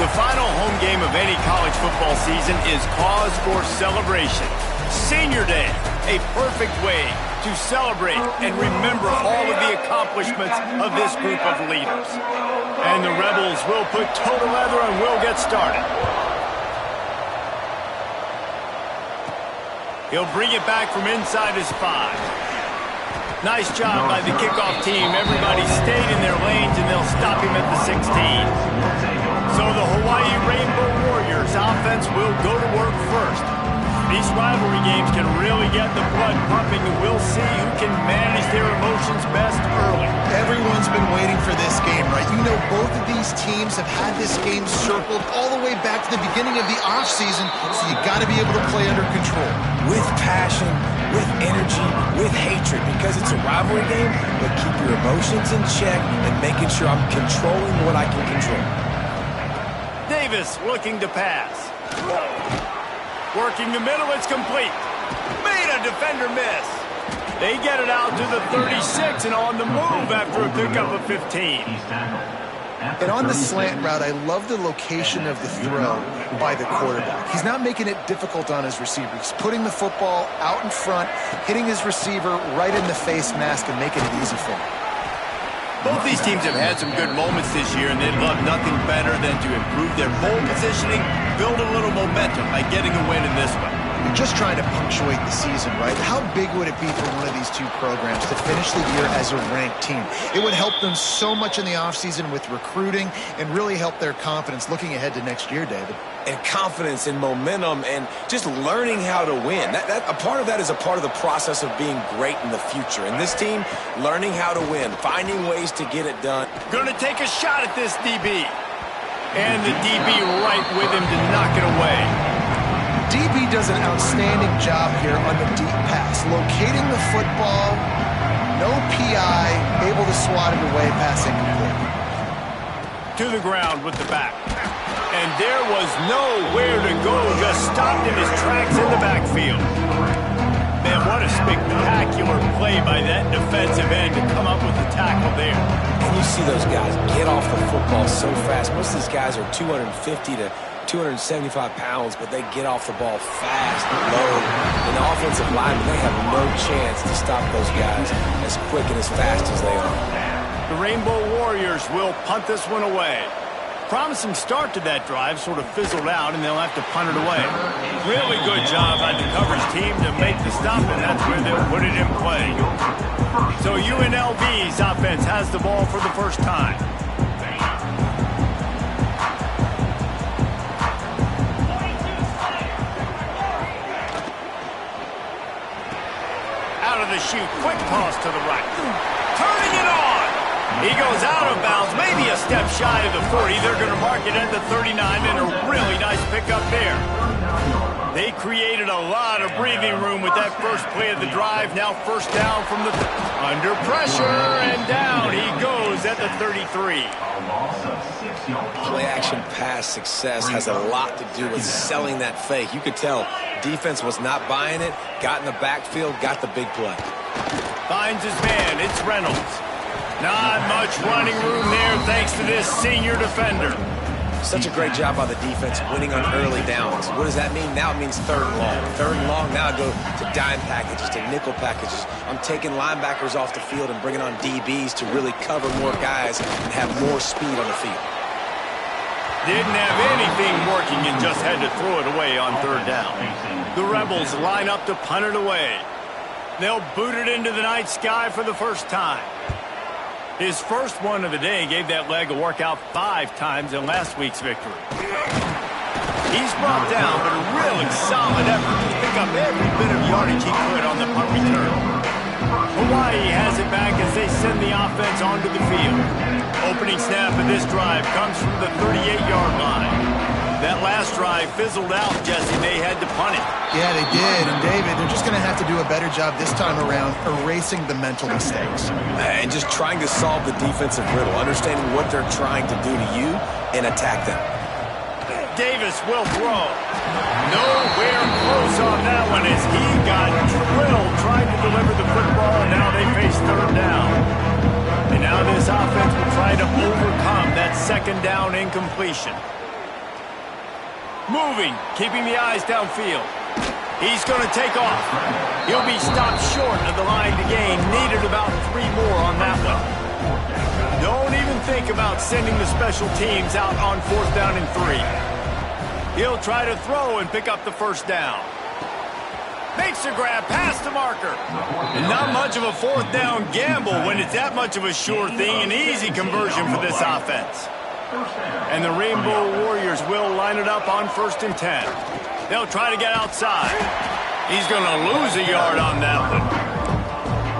The final home game of any college football season is cause for celebration. Senior Day, a perfect way to celebrate and remember all of the accomplishments of this group of leaders. And the Rebels will put toe to leather and will get started. He'll bring it back from inside his 5. Nice job by the kickoff team. Everybody stayed in their lanes, and they'll stop him at the 16. So the Hawaii Rainbow Warriors offense will go to work first. These rivalry games can really get the blood pumping, and we'll see who can manage their emotions best early. Everyone's been waiting for this game, right? You know, both of these teams have had this game circled all the way back to the beginning of the offseason, so you got to be able to play under control. With passion, with energy, with hatred, because it's a rivalry game, but keep your emotions in check and making sure I'm controlling what I can control. Davis looking to pass. Working the middle, it's complete. Made a defender miss. They get it out to the 36 and on the move after a pickup of 15. And on the slant route, I love the location of the throw by the quarterback. He's not making it difficult on his receiver. He's putting the football out in front, hitting his receiver right in the face mask and making it easy for him. Both these teams have had some good moments this year, and they'd love nothing better than to improve their bowl positioning, build a little momentum by getting a win in this one. You're just trying to punctuate the season, right? How big would it be for one of these two programs to finish the year as a ranked team? It would help them so much in the offseason with recruiting and really help their confidence looking ahead to next year, David. And confidence and momentum and just learning how to win. A part of that is a part of the process of being great in the future. And this team, learning how to win, finding ways to get it done. Going to take a shot at this DB. And the DB right with him to knock it away. DB does an outstanding job here on the deep pass. Locating the football, no PI, able to swat it away, pass incomplete. To the ground with the back. And there was nowhere to go, just stopped in his tracks in the backfield. Man, what a spectacular play by that defensive end to come up with the tackle there. And you see those guys get off the football so fast. Most of these guys are 250 to 275 pounds, but they get off the ball fast, low. And the offensive linemen, they have no chance to stop those guys as quick and as fast as they are. The Rainbow Warriors will punt this one away. Promising start to that drive, sort of fizzled out, and they'll have to punt it away. Really good job by the coverage team to make the stop, and that's where they'll put it in play. So UNLV's offense has the ball for the first time. Out of the chute, quick toss to the right. Turning it on! He goes out of bounds, maybe a step shy of the 40. They're going to mark it at the 39, and a really nice pickup there. They created a lot of breathing room with that first play of the drive. Now first down from the under pressure, and down he goes at the 33. Play action pass success has a lot to do with selling that fake. You could tell defense was not buying it, got in the backfield, got the big play. Finds his man, it's Reynolds. Not much running room there thanks to this senior defender. Such a great job by the defense winning on early downs. What does that mean? Now it means third and long. Third and long, now I go to dime packages, to nickel packages. I'm taking linebackers off the field and bringing on DBs to really cover more guys and have more speed on the field. Didn't have anything working and just had to throw it away on third down. The Rebels line up to punt it away. They'll boot it into the night sky for the first time. His first one of the day gave that leg a workout 5 times in last week's victory. He's brought down, but a really solid effort to pick up every bit of yardage he could on the punt return. Hawaii has it back as they send the offense onto the field. Opening snap of this drive comes from the 38-yard line. That last drive fizzled out, Jesse. They had to punt it. Yeah, they did. And, David, they're just going to have to do a better job this time around erasing the mental mistakes. And just trying to solve the defensive riddle, understanding what they're trying to do to you and attack them. Davis will throw. Nowhere close on that one as he got drilled trying to deliver the football, and now they face third down. And now this offense will try to overcome that second down incompletion. Moving, keeping the eyes downfield. He's going to take off. He'll be stopped short of the line to gain. Needed about 3 more on that one. Don't even think about sending the special teams out on 4th down and 3. He'll try to throw and pick up the first down. Makes a grab past the marker. And not much of a 4th down gamble when it's that much of a sure thing. An easy conversion for this offense. And the Rainbow Warriors will line it up on 1st and 10. They'll try to get outside. He's going to lose a yard on that one.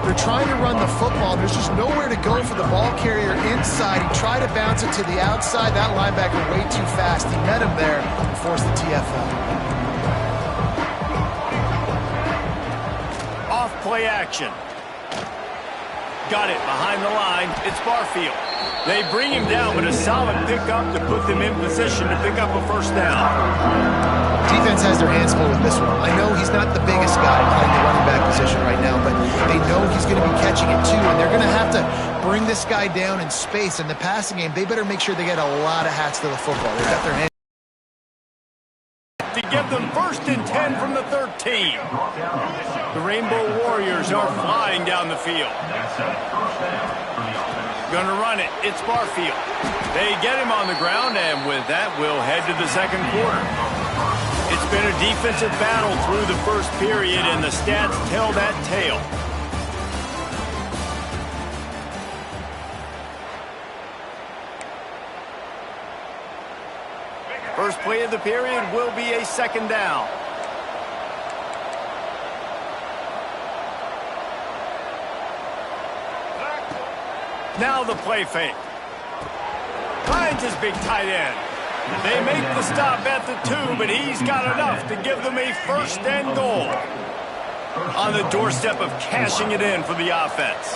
They're trying to run the football. There's just nowhere to go for the ball carrier inside. He tried to bounce it to the outside. That linebacker way too fast. He met him there and forced the TFL. Off play action. Got it behind the line. It's Barfield. They bring him down, but a solid pickup to put them in position to pick up a first down. Defense has their hands full with this one. I know he's not the biggest guy playing the running back position right now, but they know he's going to be catching it too, and they're going to have to bring this guy down in space. In the passing game, they better make sure they get a lot of hats to the football. They've got their hands to get them 1st and 10 from the 13. The Rainbow Warriors are flying down the field. Gonna run it. It's Barfield. They get him on the ground, and with that, we'll head to the 2nd quarter. It's been a defensive battle through the 1st period, and the stats tell that tale. First play of the period will be a 2nd down. Now the play fake. Finds his big tight end. They make the stop at the 2, but he's got enough to give them a 1st and goal. On the doorstep of cashing it in for the offense.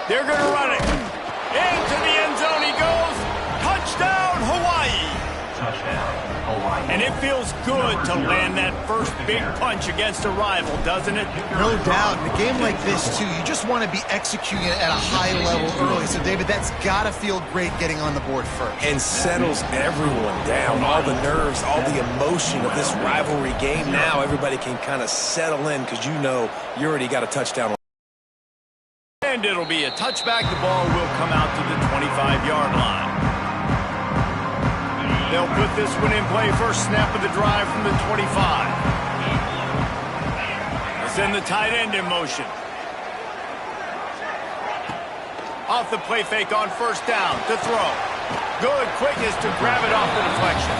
They're going to run it. Into the end zone he goes. Touchdown, Hawaii. And it feels good to land that first big punch against a rival, doesn't it? No doubt. In a game like this, too, you just want to be executing it at a high level early. So, David, that's got to feel great getting on the board first. And settles everyone down. All the nerves, all the emotion of this rivalry game. Now everybody can kind of settle in because you know you already got a touchdown. And it'll be a touchback. The ball will come out to the 25-yard line. They'll put this one in play. First snap of the drive from the 25. Send the tight end in motion. Off the play fake on 1st down to throw. Good quickness to grab it off the deflection.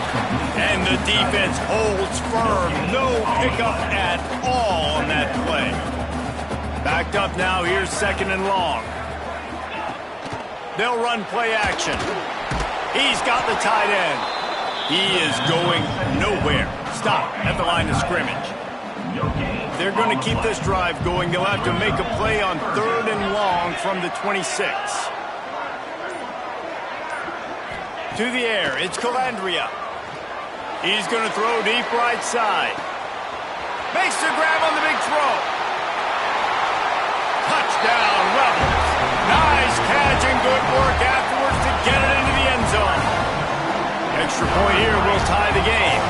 And the defense holds firm. No pickup at all on that play. Backed up now. Here's 2nd and long. They'll run play action. He's got the tight end. He is going nowhere. Stop at the line of scrimmage. They're going to keep this drive going. They'll have to make a play on 3rd and long from the 26. To the air, it's Calandria. He's going to throw deep right side. Makes the grab on the big throw. Touchdown, Rebels. Nice catch and good work afterwards to get it into the end zone. Extra point here will tie the game.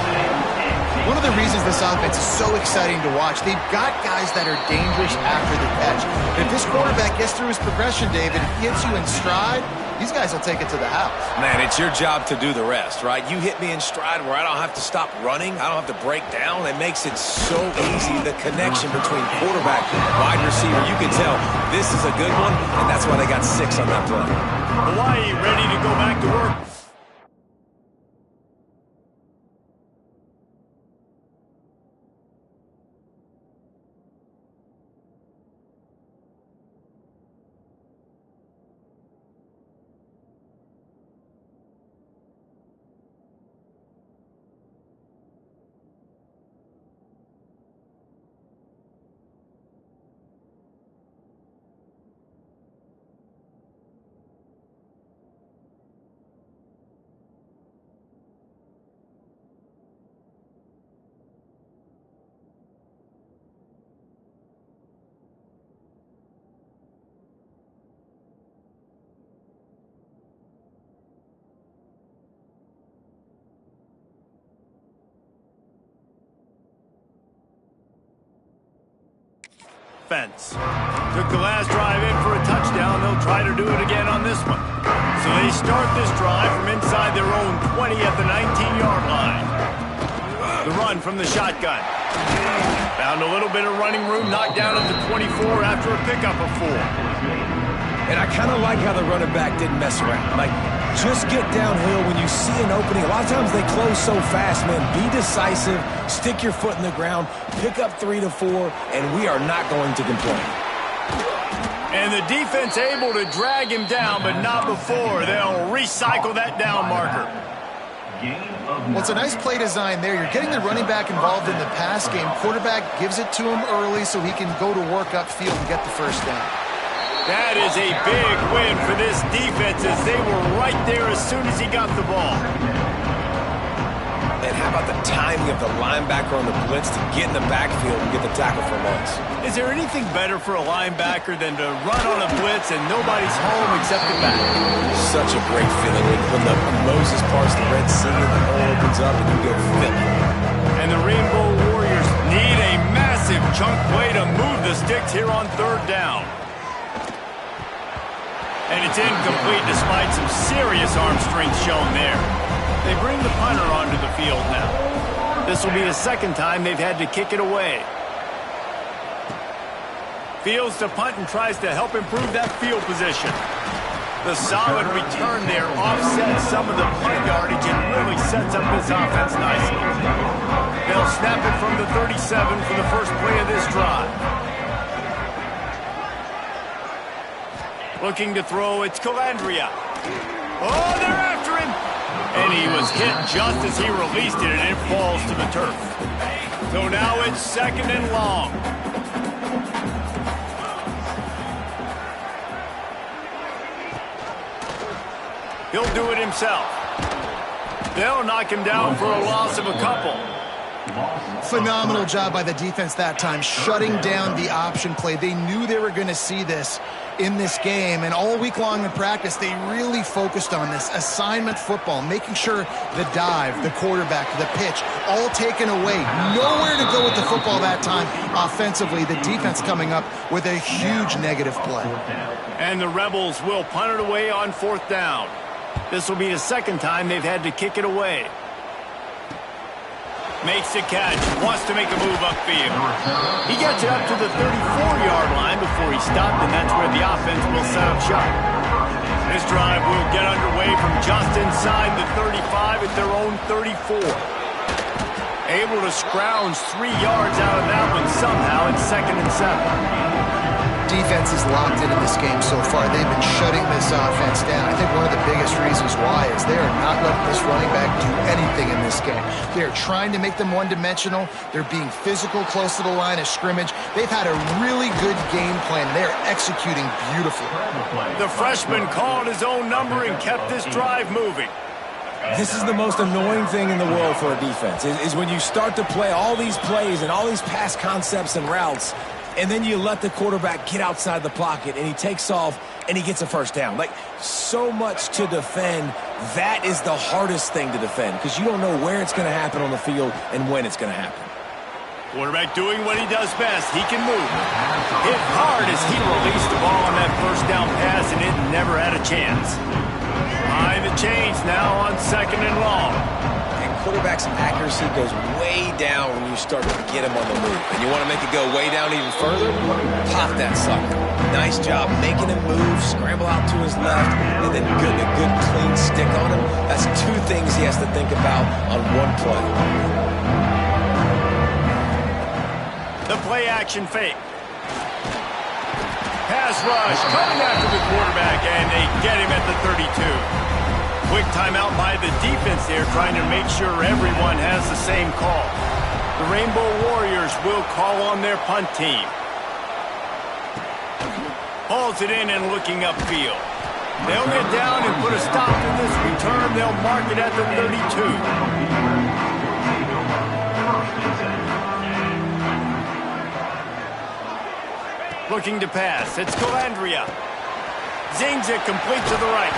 One of the reasons this offense is so exciting to watch, they've got guys that are dangerous after the catch. And if this quarterback gets through his progression, David, and gets you in stride, these guys will take it to the house. Man, it's your job to do the rest, right? You hit me in stride where I don't have to stop running. I don't have to break down. It makes it so easy. The connection between quarterback and wide receiver, you can tell this is a good one, and that's why they got 6 on that play. Hawaii ready to go back to work. defense. Took the last drive in for a touchdown. They'll try to do it again on this one. So they start this drive from inside their own 20 at the 19-yard line. The run from the shotgun. Found a little bit of running room, knocked down at the 24 after a pickup of 4. And I kind of like how the running back didn't mess around. Like, just get downhill when you see an opening. A lot of times they close so fast, man. Be decisive, stick your foot in the ground, pick up 3 to 4, and we are not going to complain. And the defense able to drag him down, but not before. They'll recycle that down marker. Well, it's a nice play design there. You're getting the running back involved in the pass game. Quarterback gives it to him early so he can go to work upfield and get the first down. That is a big win for this defense as they were right there as soon as he got the ball. And how about the timing of the linebacker on the blitz to get in the backfield and get the tackle for loss? Is there anything better for a linebacker than to run on a blitz and nobody's home except the back? Such a great feeling when the Moses parts the Red Sea and the hole opens up and you go fill it. And the Rainbow Warriors need a massive chunk play to move the sticks here on 3rd down. And it's incomplete despite some serious arm strength shown there. They bring the punter onto the field now. This will be the 2nd time they've had to kick it away. Fields to punt and tries to help improve that field position. The solid return there offsets some of the punt yardage and really sets up this offense nicely. They'll snap it from the 37 for the first play of this drive. Looking to throw, it's Calandria. Oh, they're after him! And he was hit just as he released it, and it falls to the turf. So now it's 2nd and long. He'll do it himself. They'll knock him down for a loss of a couple. Phenomenal job by the defense that time, shutting down the option play. They knew they were going to see this in this game, and all week long in practice, they really focused on this assignment football, making sure the dive, the quarterback, the pitch, all taken away. Nowhere to go with the football that time offensively. The defense coming up with a huge negative play. And the Rebels will punt it away on 4th down. This will be the 2nd time they've had to kick it away. Makes the catch, wants to make a move upfield. He gets it up to the 34-yard line before he stopped, and that's where the offense will set up shop. This drive will get underway from just inside the 35 at their own 34. Able to scrounge 3 yards out of that one somehow. It's 2nd and 7. Defense is locked into this game so far. They've been shutting this offense down. I think one of the biggest reasons why is they are not letting this running back do anything in this game. They are trying to make them one-dimensional. They're being physical close to the line of scrimmage. They've had a really good game plan. They're executing beautifully. The freshman called his own number and kept this drive moving. This is the most annoying thing in the world for a defense, is when you start to play all these plays and all these pass concepts and routes, and then you let the quarterback get outside the pocket, and he takes off, and he gets a first down. Like, so much to defend. That is the hardest thing to defend, because you don't know where it's going to happen on the field and when it's going to happen. Quarterback doing what he does best. He can move. Hit hard as he released the ball on that first down pass, and it never had a chance. Behind the chains now on 2nd and long. And quarterback's accuracy goes way down when you start to get him on the move. And you want to make it go way down even further? Pop that sucker. Nice job making him move, scramble out to his left, and then getting a good clean stick on him. That's 2 things he has to think about on one play. The play action fake. Pass rush coming after the quarterback, and they get him at the 32. Quick timeout by the defense there, trying to make sure everyone has the same call. The Rainbow Warriors will call on their punt team. Hauls it in and looking upfield. They'll get down and put a stop to this return. They'll mark it at the 32. Looking to pass. It's Calandria. Zings it complete to the right.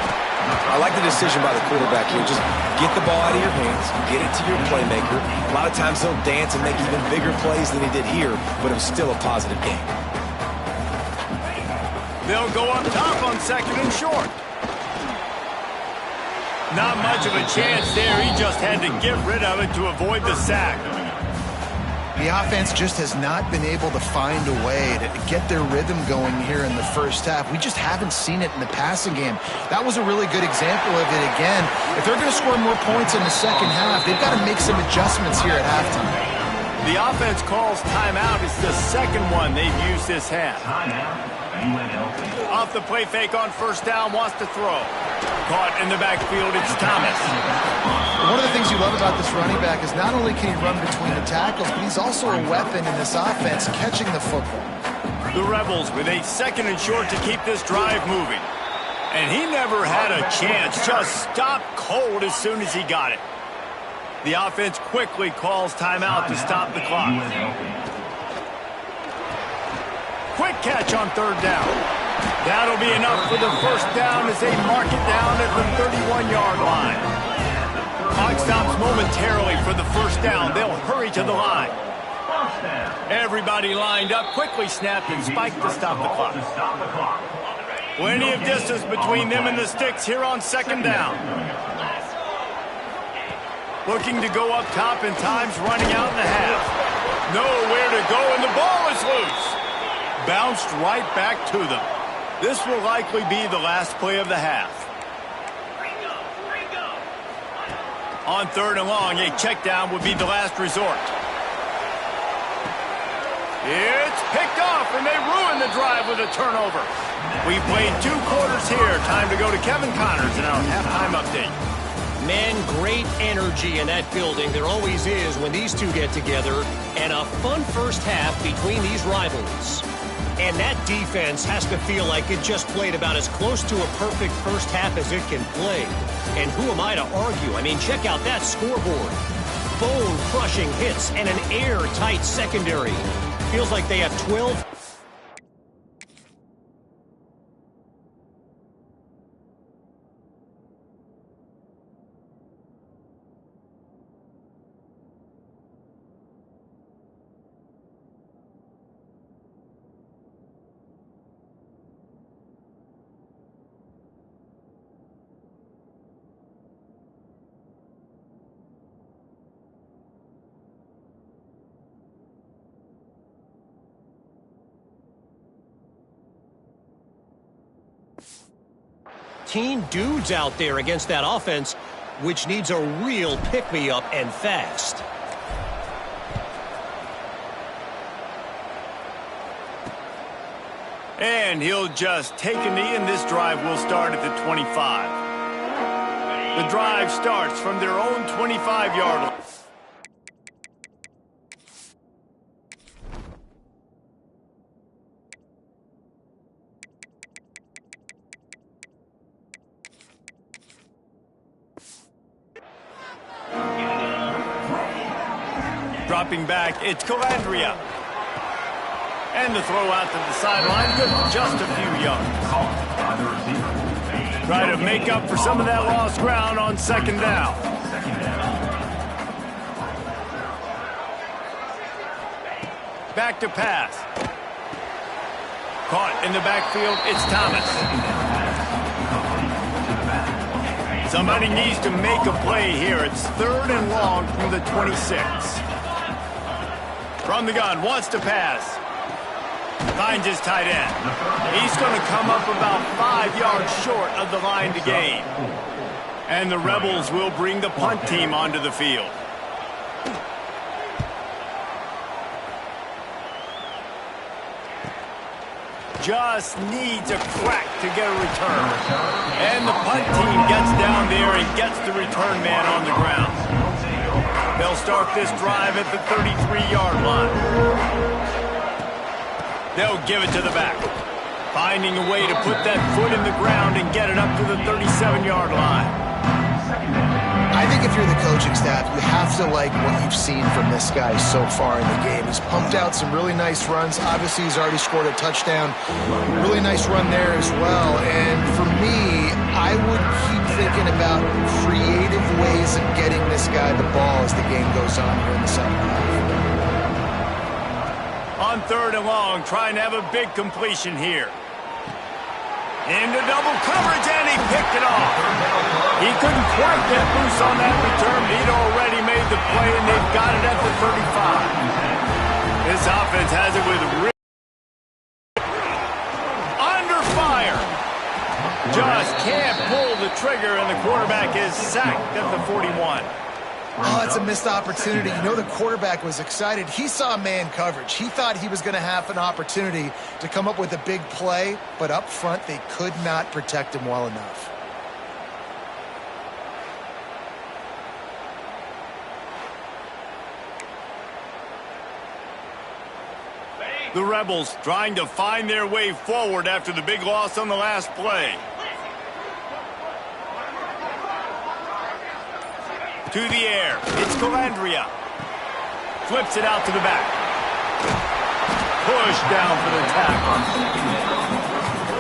I like the decision by the quarterback here. Just get the ball out of your hands, get it to your playmaker. A lot of times he'll dance and make even bigger plays than he did here, but it was still a positive game. They'll go up top on 2nd and short. Not much of a chance there. He just had to get rid of it to avoid the sack. The offense just has not been able to find a way to get their rhythm going here in the first half. We just haven't seen it in the passing game. That was a really good example of it again. If they're going to score more points in the second half, they've got to make some adjustments here at halftime. The offense calls timeout. It's the second one they've used this half. Off the play fake on 1st down, wants to throw. Caught in the backfield, it's Thomas. One of the things you love about this running back is not only can he run between the tackles, but he's also a weapon in this offense catching the football. The Rebels with a 2nd and short to keep this drive moving. And he never had a chance, just stopped cold as soon as he got it. The offense quickly calls timeout to stop the clock. Quick catch on 3rd down. That'll be enough for the 1st down as they mark it down at the 31-yard line. Clock stops momentarily for the 1st down. They'll hurry to the line. Everybody lined up, quickly snapped and spiked to stop the clock. Plenty of distance between them and the sticks here on 2nd down. Looking to go up top, and time's running out in the half. Nowhere to go, and the ball is loose. Bounced right back to them. This will likely be the last play of the half. On 3rd and long, a check down would be the last resort. It's picked off, and they ruin the drive with a turnover. We've played 2 quarters here. Time to go to Kevin Connors in our halftime update. Man, great energy in that building. There always is when these two get together. And a fun first half between these rivals. And that defense has to feel like it just played about as close to a perfect first half as it can play. And who am I to argue? I mean, check out that scoreboard. Bone-crushing hits and an airtight secondary. Feels like they have 12... Teen dudes out there against that offense, which needs a real pick-me-up and fast. And he'll just take a knee, and this drive will start at the 25. The drive starts from their own 25-yard line. Dropping back, it's Calandria. And the throw out to the sideline, good, just a few yards. Try to make up for some of that lost ground on 2nd down. Back to pass. Caught in the backfield, it's Thomas. Somebody needs to make a play here. It's 3rd and long from the 26. From the gun, wants to pass. Finds his tight end. He's going to come up about 5 yards short of the line to gain. And the Rebels will bring the punt team onto the field. Just needs a crack to get a return. And the punt team gets down there and gets the return man on the ground. They'll start this drive at the 33-yard line. They'll give it to the back. Finding a way to put that foot in the ground and get it up to the 37-yard line. I think if you're the coaching staff, you have to like what you've seen from this guy so far in the game. He's pumped out some really nice runs. Obviously, he's already scored a touchdown. Really nice run there as well. And for me, I would keep thinking about creative ways of getting this guy the ball as the game goes on here in the second half. On 3rd and long, trying to have a big completion here. Into double coverage, and he picked it off. He couldn't quite get loose on that return. He'd already made the play, and they've got it at the 35. This offense has it with real under fire. Just can't pull the trigger, and the quarterback is sacked at the 41. Oh, it's a missed opportunity. You know the quarterback was excited. He saw man coverage. He thought he was going to have an opportunity to come up with a big play, but up front they could not protect him well enough. The Rebels trying to find their way forward after the big loss on the last play. To the air. It's Calandria. Flips it out to the back. Push down for the tackle.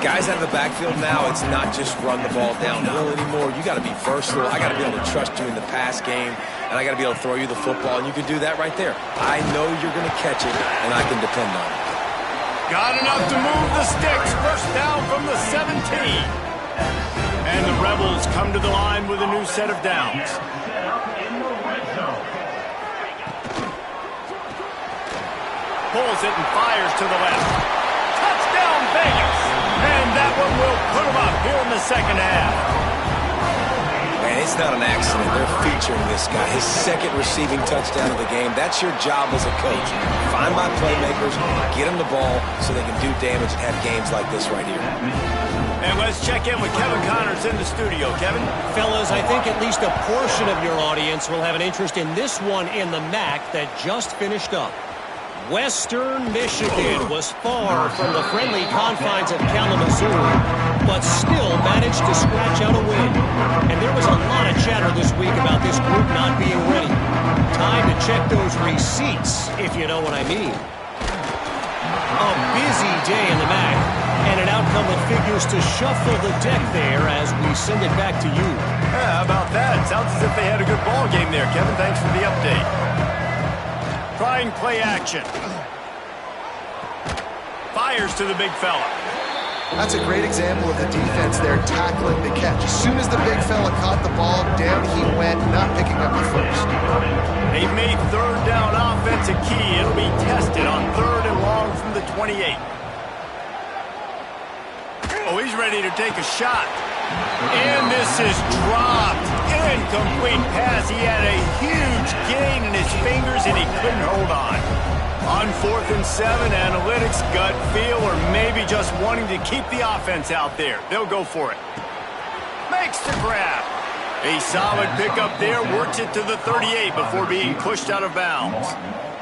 Guys out of the backfield now, it's not just run the ball downhill anymore. You got to be versatile. I got to be able to trust you in the pass game, and I got to be able to throw you the football, and you can do that right there. I know you're going to catch it, and I can depend on it. Got enough to move the sticks. First down from the 17. And the Rebels come to the line with a new set of downs. Pulls it and fires to the left. Touchdown, Vegas! And that one will put them up here in the second half. Man, it's not an accident. They're featuring this guy. His second receiving touchdown of the game. That's your job as a coach. Find my playmakers, get them the ball so they can do damage and have games like this right here. And let's check in with Kevin Connors in the studio. Kevin? Fellas, I think at least a portion of your audience will have an interest in this one in the MAC that just finished up. Western Michigan was far from the friendly confines of Kalamazoo, but still managed to scratch out a win. And there was a lot of chatter this week about this group not being ready. Time to check those receipts, if you know what I mean. A busy day in the MAC, and an outcome that figures to shuffle the deck there as we send it back to you. Yeah, how about that? Sounds as if they had a good ball game there, Kevin. Thanks for the update. Trying play action. Fires to the big fella. That's a great example of the defense there tackling the catch. As soon as the big fella caught the ball, down he went, not picking up the first. They've made third down offense a key. It'll be tested on third and long from the 28. Oh, he's ready to take a shot. And this is dropped. Incomplete pass. He had a huge gain in his fingers, and he couldn't hold on. On 4th and 7, analytics, gut feel, or maybe just wanting to keep the offense out there. They'll go for it. Makes the grab. A solid pickup there. Works it to the 38 before being pushed out of bounds.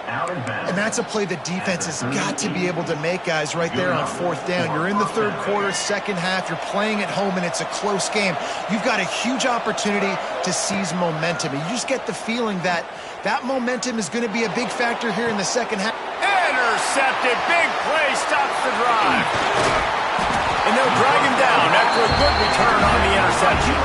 And that's a play the defense has got to be able to make, guys, right there on 4th down. You're in the third quarter, second half. You're playing at home, and it's a close game. You've got a huge opportunity to seize momentum. And you just get the feeling that that momentum is going to be a big factor here in the second half. Intercepted. Big play. Stops the drive. And they'll drag him down after a good return on the interception.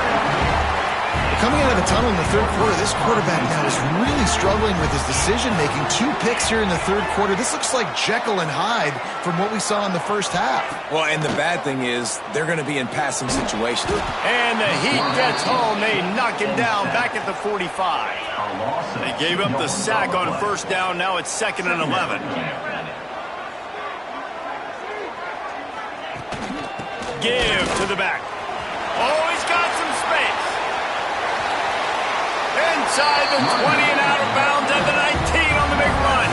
Coming out of the tunnel in the third quarter, this quarterback now is really struggling with his decision-making. 2 picks here in the third quarter. This looks like Jekyll and Hyde from what we saw in the first half. Well, and the bad thing is they're going to be in passing situations. And the heat gets home. They knock him down back at the 45. They gave up the sack on first down. Now it's 2nd and 11. Give to the back. Oh, he's got some space. Inside the 20 and out of bounds at the 19 on the big run.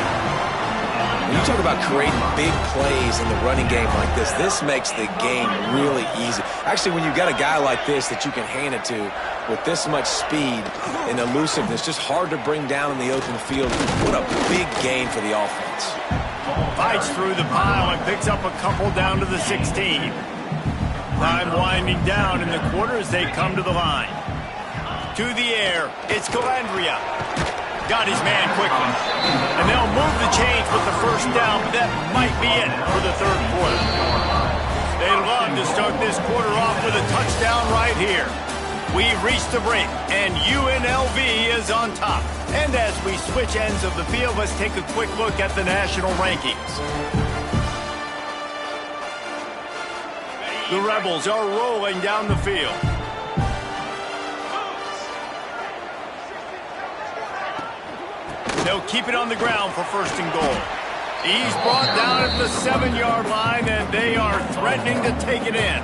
When you talk about creating big plays in the running game like this makes the game really easy. Actually, when you've got a guy like this that you can hand it to with this much speed and elusiveness, just hard to bring down in the open field. What a big game for the offense. Fights through the pile and picks up a couple down to the 16. Time winding down in the quarter as they come to the line. To the air, it's Calandria. Got his man quickly. And they'll move the chains with the first down, but that might be it for the third quarter. They'd love to start this quarter off with a touchdown right here. We've reached the break, and UNLV is on top. And as we switch ends of the field, let's take a quick look at the national rankings. The Rebels are rolling down the field. They'll keep it on the ground for first and goal. He's brought down at the 7-yard line, and they are threatening to take it in.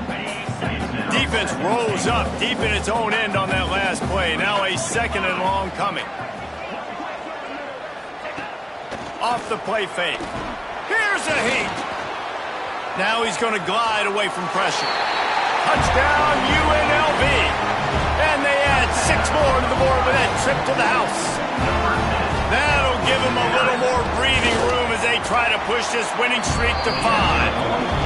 Defense rolls up deep in its own end on that last play. Now a 2nd and long coming. Off the play fake. Here's a heat. Now he's going to glide away from pressure. Touchdown, UNLV. And they add 6 more to the board with that trip to the house. That'll give them a little more breathing room as they try to push this winning streak to 5.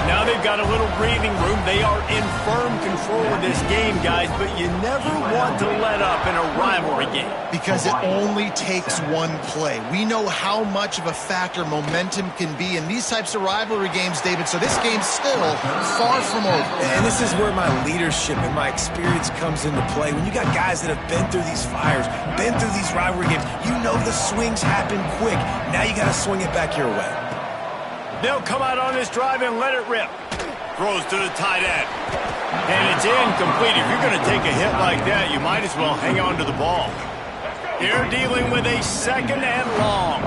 Now they've got a little breathing room. They are in firm control of this game, guys, but you never want to let up in a rivalry game. Because it only takes one play. We know how much of a factor momentum can be in these types of rivalry games, David, so this game's still far from over. And this is where my leadership and my experience comes into play. When you got guys that have been through these fires, been through these rivalry games, you know the swings happen quick. Now you got to swing it back your way. They'll come out on this drive and let it rip. Throws to the tight end. And it's incomplete. If you're going to take a hit like that, you might as well hang on to the ball. They're dealing with a 2nd and long.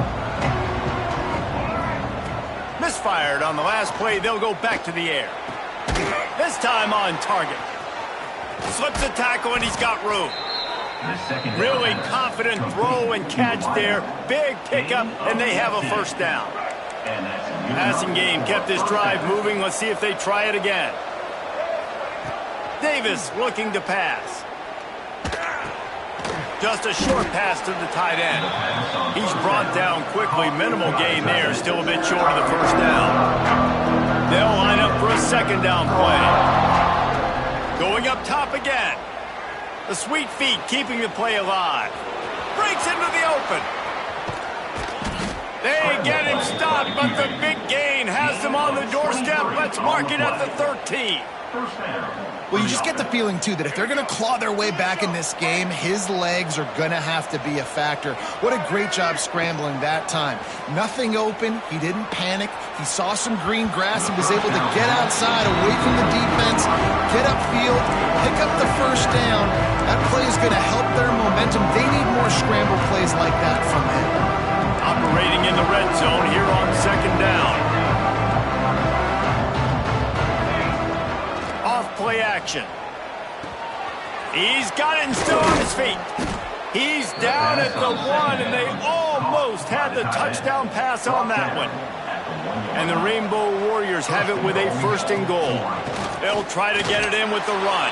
Misfired on the last play. They'll go back to the air. This time on target. Slips a tackle and he's got room. Really confident throw and catch there. Big pickup, and they have a first down. Passing game kept this drive moving. Let's see if they try it again. Davis looking to pass. Just a short pass to the tight end. He's brought down quickly. Minimal gain there. Still a bit short of the first down. They'll line up for a 2nd down play. Going up top again. The sweet feet keeping the play alive. Breaks into the open. They get him stopped, but the big gain has them on the doorstep. Let's mark it at the 13. Well, you just get the feeling, too, that if they're going to claw their way back in this game, his legs are going to have to be a factor. What a great job scrambling that time. Nothing open. He didn't panic. He saw some green grass and was able to get outside, away from the defense, get upfield, pick up the first down. That play is going to help their momentum. They need more scramble plays like that from him. Operating in the red zone here on 2nd down. Off-play action. He's got it and still on his feet. He's down at the 1, and they almost had the touchdown pass on that one. And the Rainbow Warriors have it with a 1st and goal. They'll try to get it in with the run.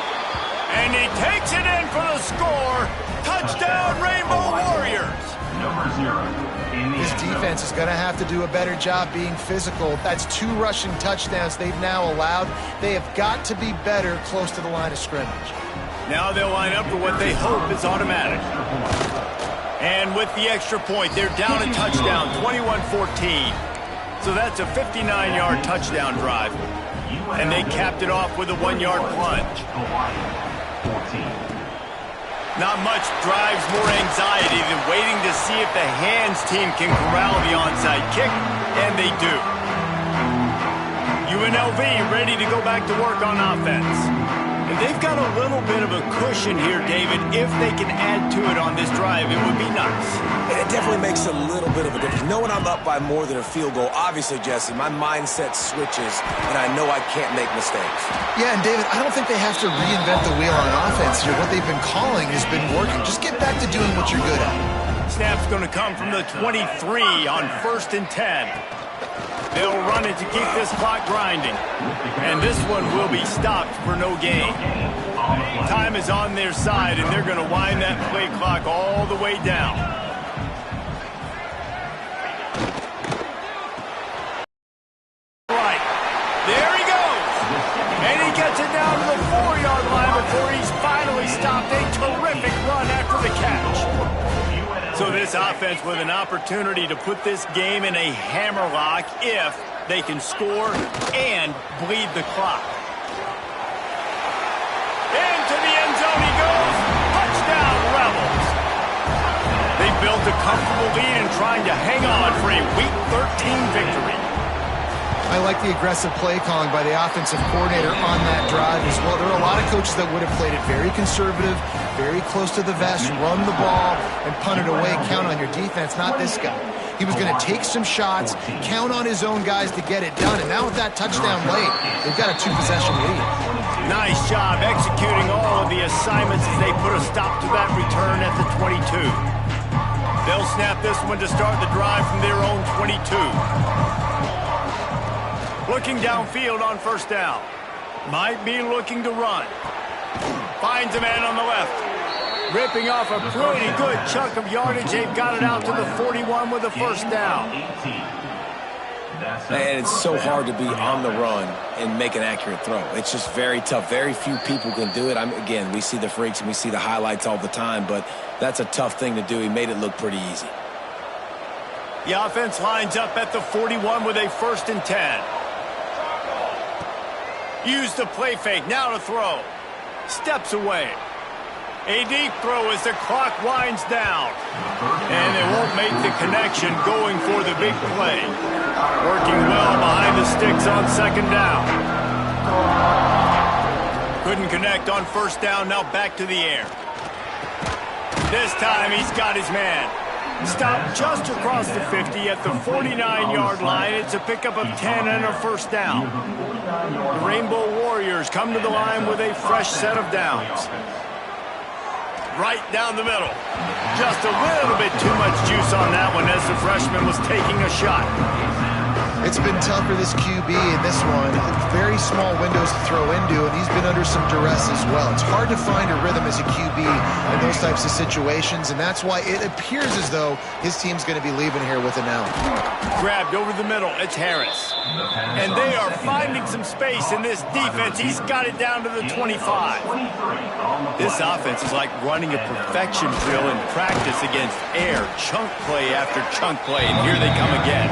And he takes it in for the score. Touchdown, Rainbow Warriors. Number 0. This defense is going to have to do a better job being physical. That's 2 rushing touchdowns they've now allowed. They have got to be better close to the line of scrimmage. Now they'll line up for what they hope is automatic. And with the extra point, they're down a touchdown, 21-14. So that's a 59-yard touchdown drive. And they capped it off with a 1-yard plunge. Not much drives more anxiety than waiting to see if the hands team can corral the onside kick, and they do. UNLV ready to go back to work on offense. And they've got a little bit of a cushion here, David. If they can add to it on this drive, it would be nice. And it definitely makes a little bit of a difference. Knowing I'm up by more than a field goal, obviously, Jesse, my mindset switches, and I know I can't make mistakes. Yeah, and David, I don't think they have to reinvent the wheel on offense here. What they've been calling has been working. Just get back to doing what you're good at. Snap's going to come from the 23 on 1st and 10. They'll run it to keep this clock grinding. And this one will be stopped for no gain. Time is on their side, and they're going to wind that play clock all the way down. Right. There he goes. And he gets it down to the 4-yard line before he's finally stopped. A terrific run after the catch. So this offense with an opportunity to put this game in a hammerlock if they can score and bleed the clock. Into the end zone he goes. Touchdown, Rebels. They built a comfortable lead and trying to hang on for a Week 13 victory. I like the aggressive play calling by the offensive coordinator on that drive as well. There are a lot of coaches that would have played it very conservative, very close to the vest, run the ball, and punt it away, count on your defense. Not this guy. He was going to take some shots, count on his own guys to get it done. And now with that touchdown late, they've got a 2-possession lead. Nice job executing all of the assignments as they put a stop to that return at the 22. They'll snap this one to start the drive from their own 22. Looking downfield on first down. Might be looking to run. Finds a man on the left. Ripping off a pretty good chunk of yardage. They've got it out to the 41 with a first down. And it's so hard to be on the run and make an accurate throw. It's just very tough. Very few people can do it. Again, we see the freaks and we see the highlights all the time, but that's a tough thing to do. He made it look pretty easy. The offense lines up at the 41 with a 1st and 10. Use the play fake. Now to throw. Steps away. A deep throw as the clock winds down. And they won't make the connection going for the big play. Working well behind the sticks on 2nd down. Couldn't connect on 1st down. Now back to the air. This time he's got his man. Stopped just across the 50 at the 49-yard line. It's a pickup of 10 and a 1st down. The Rainbow Warriors come to the line with a fresh set of downs. Right down the middle. Just a little bit too much juice on that one as the freshman was taking a shot. It's been tough for this QB in this one. Very small windows to throw into, and he's been under some duress as well. It's hard to find a rhythm as a QB in those types of situations, and that's why it appears as though his team's going to be leaving here with an out. Grabbed over the middle. It's Harris. And they are finding some space in this defense. He's got it down to the 25. This offense is like running a perfection drill in practice against air. Chunk play after chunk play, and here they come again.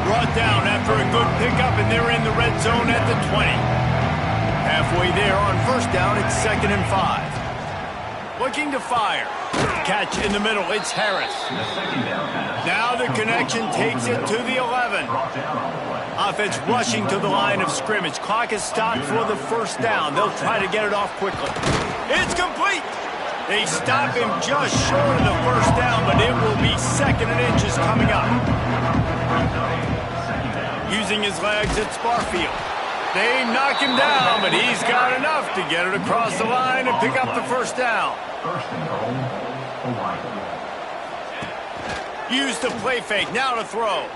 Brought down after a good pickup, and they're in the red zone at the 20. Halfway there on 1st down, it's 2nd and 5. Looking to fire. Catch in the middle, it's Harris. Now the connection takes it to the 11. Offense rushing to the line of scrimmage. Clock is stopped for the 1st down. They'll try to get it off quickly. It's complete. They stop him just short of the 1st down, but it will be 2nd and inches coming up. Using his legs, it's Barfield. They knock him down, but he's got enough to get it across the line and pick up the 1st down. Use the play fake, now to throw.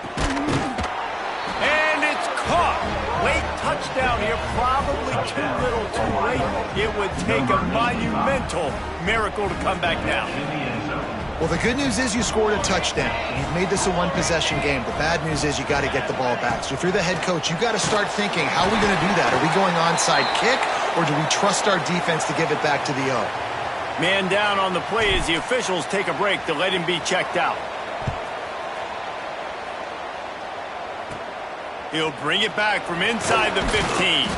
And it's caught. Late touchdown here, probably too little too late. It would take a monumental miracle to come back down. Well, the good news is you scored a touchdown. You've made this a 1-possession game. The bad news is you got to get the ball back. So if you're the head coach, you got to start thinking, how are we going to do that? Are we going onside kick, or do we trust our defense to give it back to the O? Man down on the play as the officials take a break to let him be checked out. He'll bring it back from inside the 15.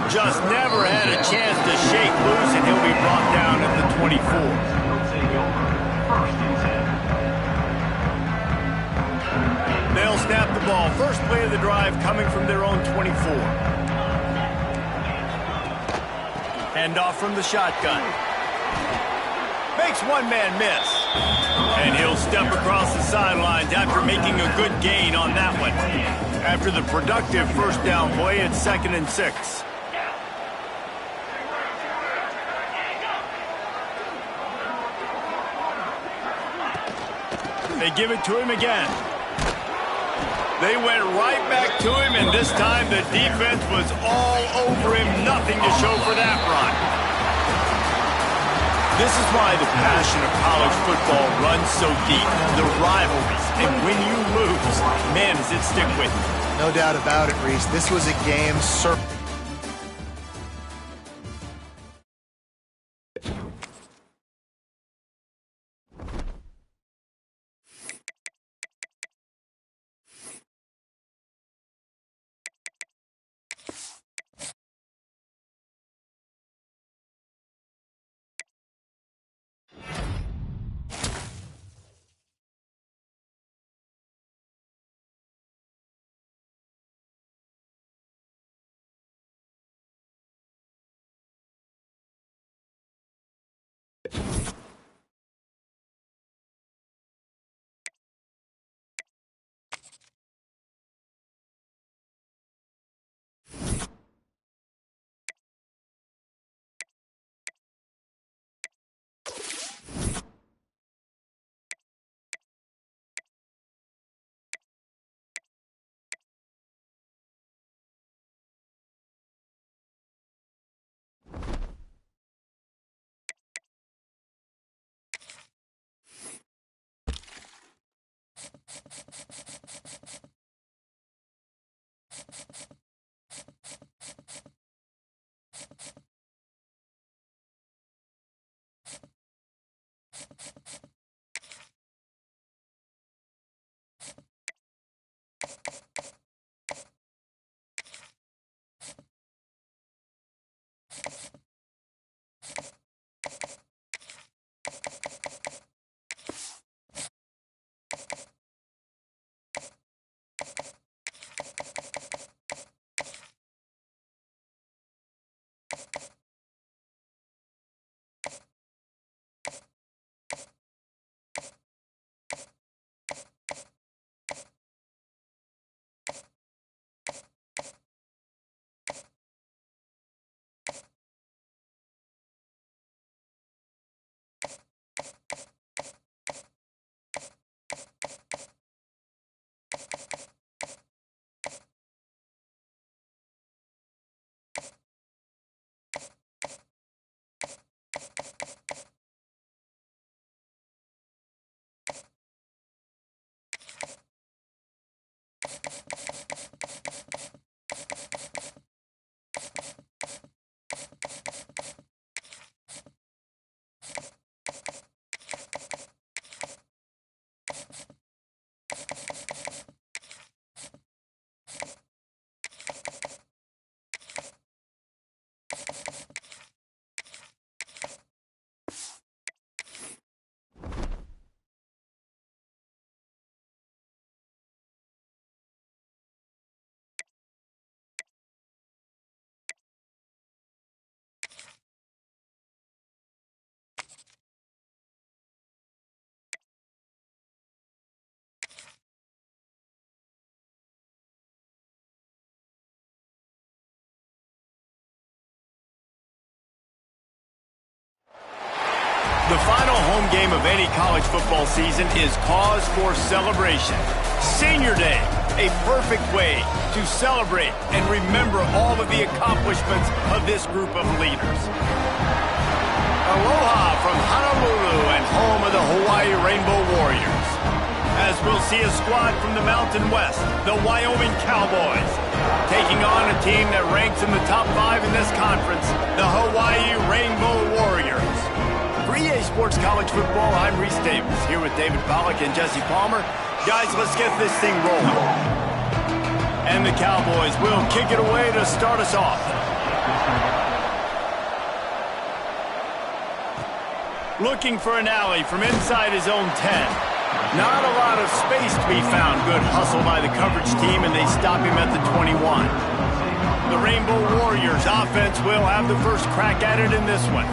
Just never had a chance to shake loose, and he'll be brought down at the 24. They'll snap the ball. First play of the drive coming from their own 24. Hand off from the shotgun. Makes one man miss. And he'll step across the sidelines after making a good gain on that one. After the productive 1st down play, it's 2nd and 6. They give it to him again. They went right back to him, and this time the defense was all over him. Nothing to show for that run. This is why the passion of college football runs so deep. The rivalries. And when you lose, man, does it stick with you. No doubt about it, Reese. This was a game certainly. The final home game of any college football season is cause for celebration. Senior Day, a perfect way to celebrate and remember all of the accomplishments of this group of leaders. Aloha from Honolulu and home of the Hawaii Rainbow Warriors. As we'll see a squad from the Mountain West, the Wyoming Cowboys, taking on a team that ranks in the top 5 in this conference, the Hawaii Rainbow Warriors. For EA Sports College Football, I'm Reese Davis, here with David Pollack and Jesse Palmer. Guys, let's get this thing rolling. And the Cowboys will kick it away to start us off. Looking for an alley from inside his own 10. Not a lot of space to be found. Good hustle by the coverage team, and they stop him at the 21. The Rainbow Warriors offense will have the first crack at it in this one.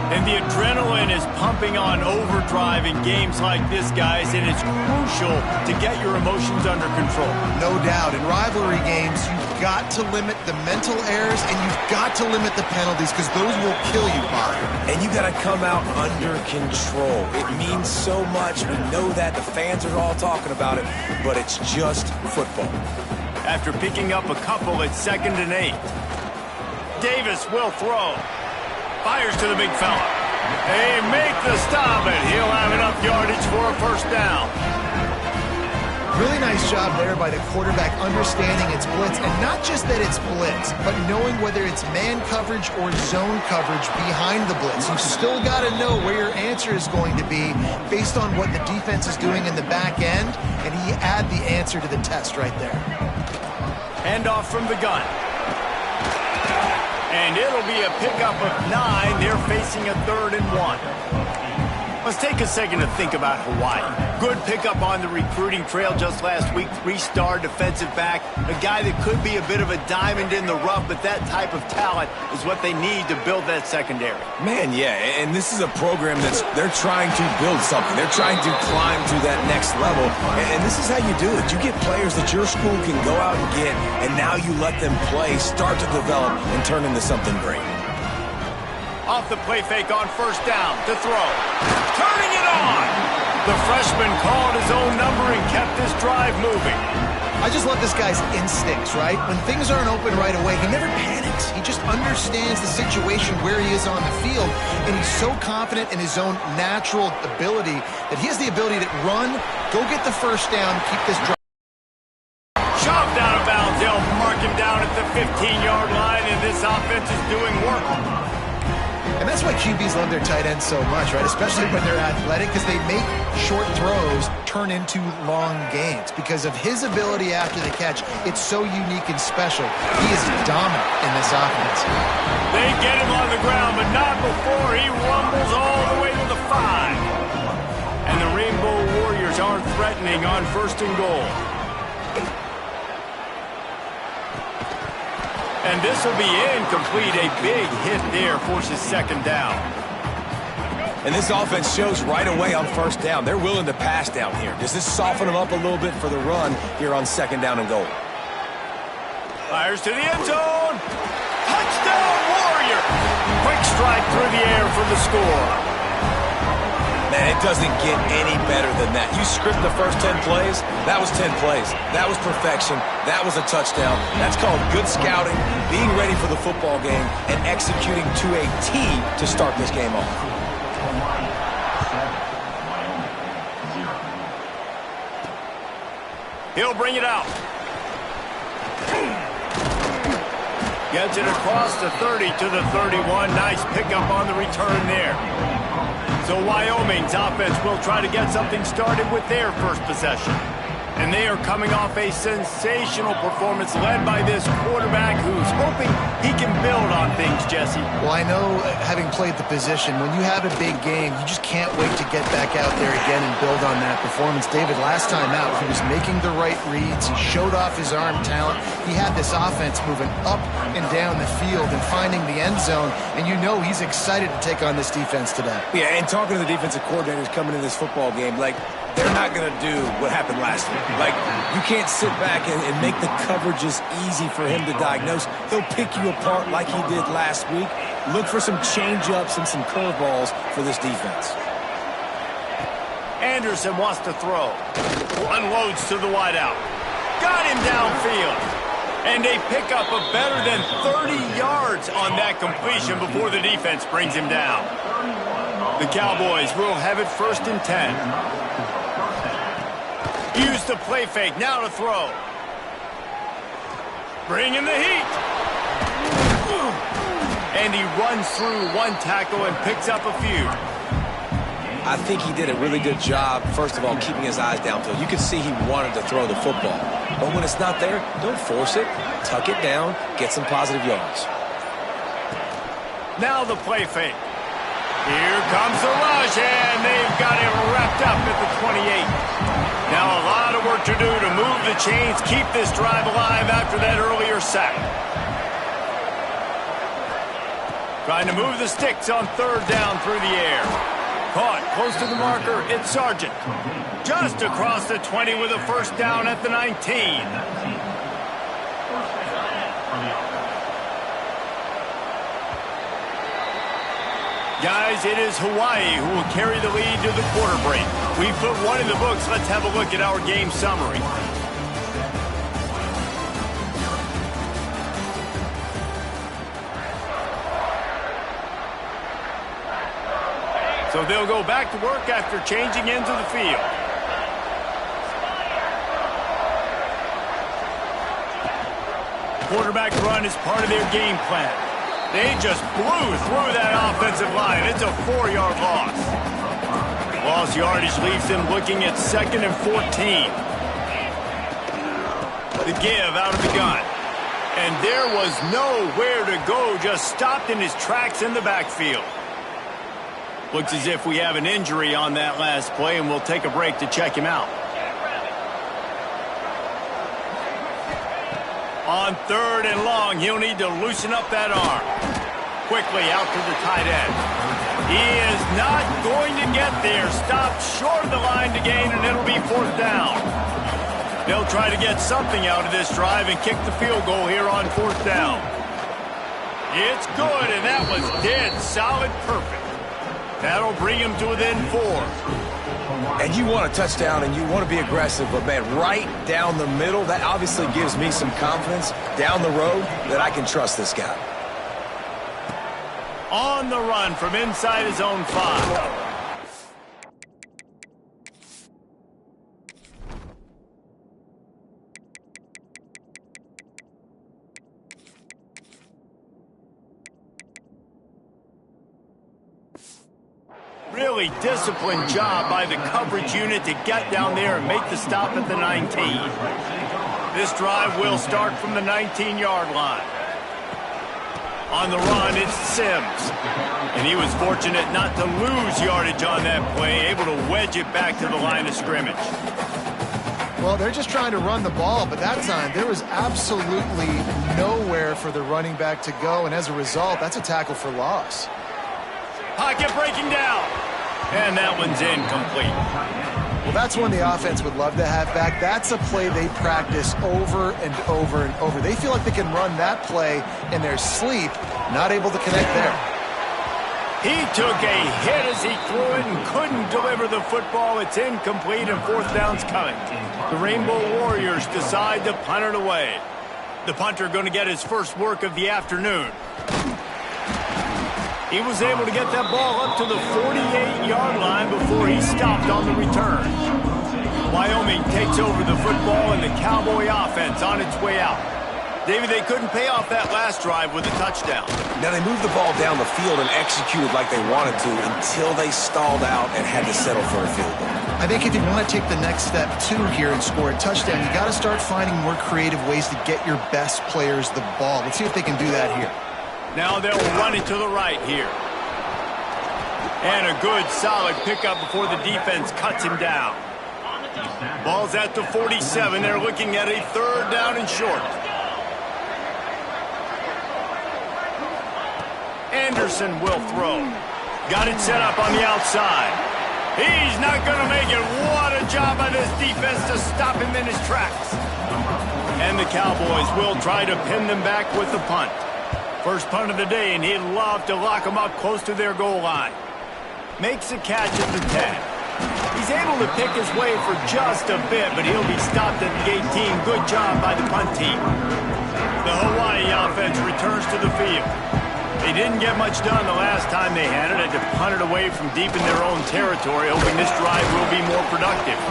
And the adrenaline is pumping on overdrive in games like this, guys, and it's crucial to get your emotions under control. No doubt. In rivalry games, you've got to limit the mental errors, and you've got to limit the penalties, because those will kill you, Bob. And you got to come out under control. It means so much. We know that. The fans are all talking about it, but it's just football. After picking up a couple, it's 2nd and 8. Davis will throw. Fires to the big fella. They make the stop, and he'll have enough yardage for a first down. Really nice job there by the quarterback understanding it's blitz, and not just that it's blitz, but knowing whether it's man coverage or zone coverage behind the blitz. You've still got to know where your answer is going to be based on what the defense is doing in the back end, and he add the answer to the test right there. Handoff from the gun. And it'll be a pickup of 9. They're facing a 3rd and 1. Let's take a second to think about Hawaii. Good pickup on the recruiting trail just last week. 3-star defensive back. A guy that could be a bit of a diamond in the rough, but that type of talent is what they need to build that secondary. Man, yeah, and this is a program they're trying to build something. They're trying to climb to that next level, and this is how you do it. You get players that your school can go out and get, and now you let them play, start to develop, and turn into something great. Off the play fake on first down to throw. Turning it on! The freshman called his own number and kept this drive moving. I just love this guy's instincts, right? When things aren't open right away, he never panics. He just understands the situation where he is on the field, and he's so confident in his own natural ability that he has the ability to run, go get the first down, keep this drive. Shoved out of bounds. They'll mark him down at the 15-yard line, and this offense is doing work. And that's why QBs love their tight ends so much, right? Especially when they're athletic, because they make short throws turn into long gains. Because of his ability after the catch, it's so unique and special. He is dominant in this offense. They get him on the ground, but not before he rumbles all the way to the 5. And the Rainbow Warriors aren't threatening on first and goal. And this will be incomplete. A big hit there forces second down. And this offense shows right away on first down. They're willing to pass down here. Does this soften them up a little bit for the run here on second down and goal? Fires to the end zone. Touchdown, Warrior. Quick strike through the air for the score. Man, it doesn't get any better than that. You script the first 10 plays, that was 10 plays. That was perfection. That was a touchdown. That's called good scouting, being ready for the football game, and executing to a T to start this game off. He'll bring it out. Gets it across the 30 to the 31. Nice pickup on the return there. So Wyoming's offense will try to get something started with their first possession. And they are coming off a sensational performance led by this quarterback who's hoping he can build on things, Jesse. Well, I know, having played the position, when you have a big game, you just can't wait to get back out there again and build on that performance. David, last time out, he was making the right reads. He showed off his arm talent. He had this offense moving up and down the field and finding the end zone. And you know he's excited to take on this defense today. Yeah, and talking to the defensive coordinators coming into this football game, like, they're not going to do what happened last week. Like, you can't sit back and make the coverages easy for him to diagnose. He'll pick you apart like he did last week. Look for some change-ups and some curveballs for this defense. Anderson wants to throw. Unloads to the wideout. Got him downfield. And they pick up a better than 30 yards on that completion before the defense brings him down. The Cowboys will have it first and 10. Use the play fake, now to throw. Bring in the heat. And he runs through one tackle and picks up a few. I think he did a really good job, first of all, keeping his eyes downfield. You could see he wanted to throw the football. But when it's not there, don't force it. Tuck it down, get some positive yards. Now the play fake. Here comes the rush, and they've got him wrapped up at the 28. Now a lot of work to do to move the chains, keep this drive alive after that earlier sack. Trying to move the sticks on third down through the air. Caught close to the marker, it's Sargent. Just across the 20 with a first down at the 19. Guys, it is Hawaii who will carry the lead to the quarter break. We put one in the books. Let's have a look at our game summary. So they'll go back to work after changing into the field. Quarterback run is part of their game plan. They just blew through that offensive line. It's a 4-yard loss. Lost yardage leaves them looking at 2nd and 14. The give out of the gun. And there was nowhere to go, just stopped in his tracks in the backfield. Looks as if we have an injury on that last play, and we'll take a break to check him out. On 3rd and long, he'll need to loosen up that arm. Quickly out to the tight end. He is not going to get there. Stopped short of the line to gain, and it'll be 4th down. They'll try to get something out of this drive and kick the field goal here on 4th down. It's good, and that was dead solid perfect. That'll bring him to within 4. And you want a touchdown and you want to be aggressive, but man, right down the middle, that obviously gives me some confidence down the road that I can trust this guy. On the run from inside his own 5. Really disciplined job by the coverage unit to get down there and make the stop at the 19. This drive will start from the 19-yard line. On the run, it's Sims. And he was fortunate not to lose yardage on that play, able to wedge it back to the line of scrimmage. Well, they're just trying to run the ball, but that time there was absolutely nowhere for the running back to go, and as a result, that's a tackle for loss. Pocket breaking down. And that one's incomplete. Well, that's one the offense would love to have back. That's a play they practice over and over and over. They feel like they can run that play in their sleep, not able to connect there. He took a hit as he threw it and couldn't deliver the football. It's incomplete and 4th down's coming. The Rainbow Warriors decide to punt it away. The punter going to get his first work of the afternoon. He was able to get that ball up to the 48-yard line before he stopped on the return. Wyoming takes over the football and the Cowboy offense on its way out. David, they couldn't pay off that last drive with a touchdown. Now, they moved the ball down the field and executed like they wanted to until they stalled out and had to settle for a field goal. I think if you want to take the next step, too, here and score a touchdown, you got to start finding more creative ways to get your best players the ball. Let's see if they can do that here. Now they'll run it to the right here. And a good, solid pickup before the defense cuts him down. Ball's at the 47. They're looking at a 3rd down and short. Anderson will throw. Got it set up on the outside. He's not going to make it. What a job by this defense to stop him in his tracks. And the Cowboys will try to pin them back with the punt. First punt of the day, and he'd love to lock them up close to their goal line. Makes a catch at the 10. He's able to pick his way for just a bit, but he'll be stopped at the 18. Good job by the punt team. The Hawai'i offense returns to the field. They didn't get much done the last time they had it. Had to punt it away from deep in their own territory, hoping this drive will be more productive.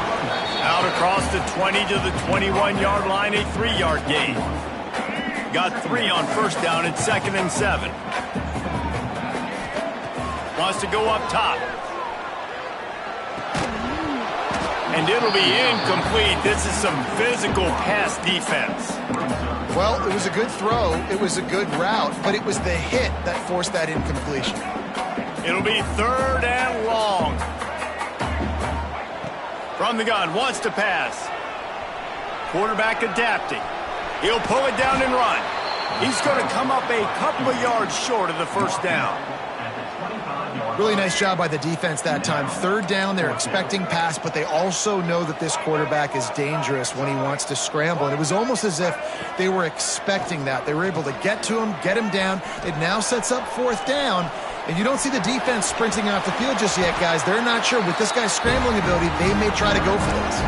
Out across the 20 to the 21-yard line, a 3-yard gain. Got 3 on 1st down at 2nd and 7. Wants to go up top. And it'll be incomplete. This is some physical pass defense. Well, it was a good throw. It was a good route, but it was the hit that forced that incompletion. It'll be 3rd and long. From the gun, wants to pass. Quarterback adapting. He'll pull it down and run. He's going to come up a couple of yards short of the 1st down. Really nice job by the defense that time. 3rd down, they're expecting pass, but they also know that this quarterback is dangerous when he wants to scramble. And it was almost as if they were expecting that. They were able to get to him, get him down. It now sets up 4th down. And you don't see the defense sprinting off the field just yet, guys. They're not sure. With this guy's scrambling ability, they may try to go for this.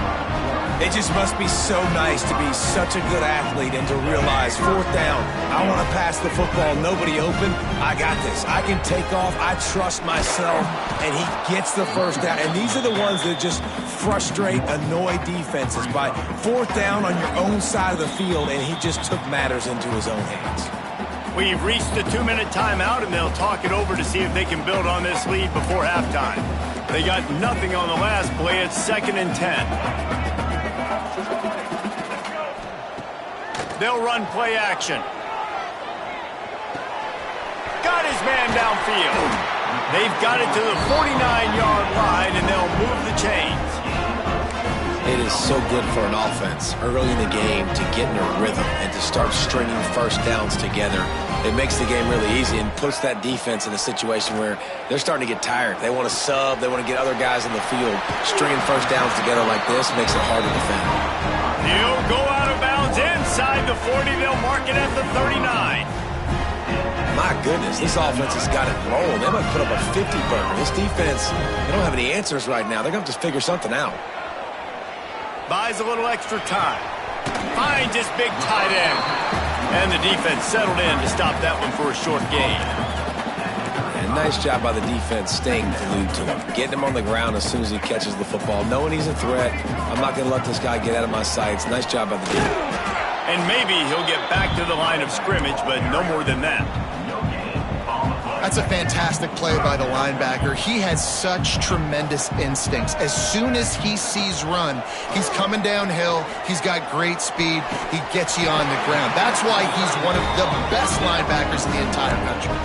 It just must be so nice to be such a good athlete and to realize 4th down, I want to pass the football, nobody open, I got this. I can take off, I trust myself, and he gets the 1st down. And these are the ones that just frustrate, annoy defenses by 4th down on your own side of the field, and he just took matters into his own hands. We've reached the 2-minute timeout, and they'll talk it over to see if they can build on this lead before halftime. They got nothing on the last play. It's 2nd and 10. They'll run play action. Got his man downfield. They've got it to the 49-yard line, and they'll move the chains. It is so good for an offense early in the game to get in a rhythm and to start stringing first downs together. It makes the game really easy and puts that defense in a situation where they're starting to get tired. They want to sub. They want to get other guys in the field. Stringing first downs together like this makes it hard to defend. He'll go out of bounds inside the 40. They'll mark it at the 39. My goodness, this offense has got it rolling. They might put up a 50-burger. This defense, they don't have any answers right now. They're going to have to figure something out. Buys a little extra time. Finds his big tight end. And the defense settled in to stop that one for a short gain. And nice job by the defense staying glued to him. Getting him on the ground as soon as he catches the football. Knowing he's a threat. I'm not going to let this guy get out of my sights. Nice job by the defense. And maybe he'll get back to the line of scrimmage, but no more than that. That's a fantastic play by the linebacker. He has such tremendous instincts. As soon as he sees run, he's coming downhill. He's got great speed. He gets you on the ground. That's why he's one of the best linebackers in the entire country.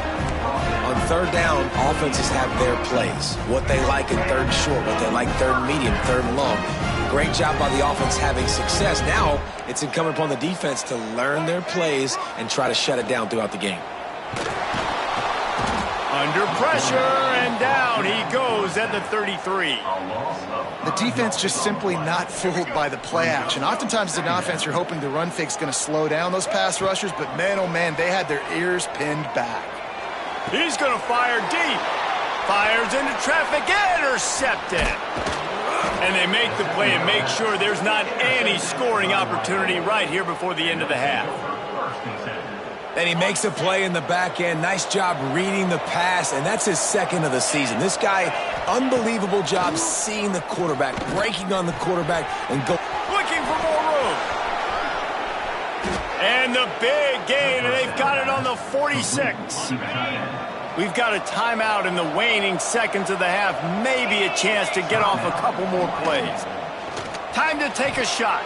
On third down, offenses have their plays. What they like in third and short, what they like third and medium, third and long. Great job by the offense having success. Now it's incumbent upon the defense to learn their plays and try to shut it down throughout the game. Under pressure, and down he goes at the 33. The defense just simply not fooled by the play action. Oftentimes as an offense, you're hoping the run fake's going to slow down those pass rushers, but man, oh man, they had their ears pinned back. He's going to fire deep. Fires into traffic, intercepted. And they make the play and make sure there's not any scoring opportunity right here before the end of the half. And he makes a play in the back end. Nice job reading the pass, and that's his second of the season. This guy, unbelievable job seeing the quarterback, breaking on the quarterback, and go. Looking for more room. And the big gain, and they've got it on the 46. We've got a timeout in the waning seconds of the half. Maybe a chance to get off a couple more plays. Time to take a shot.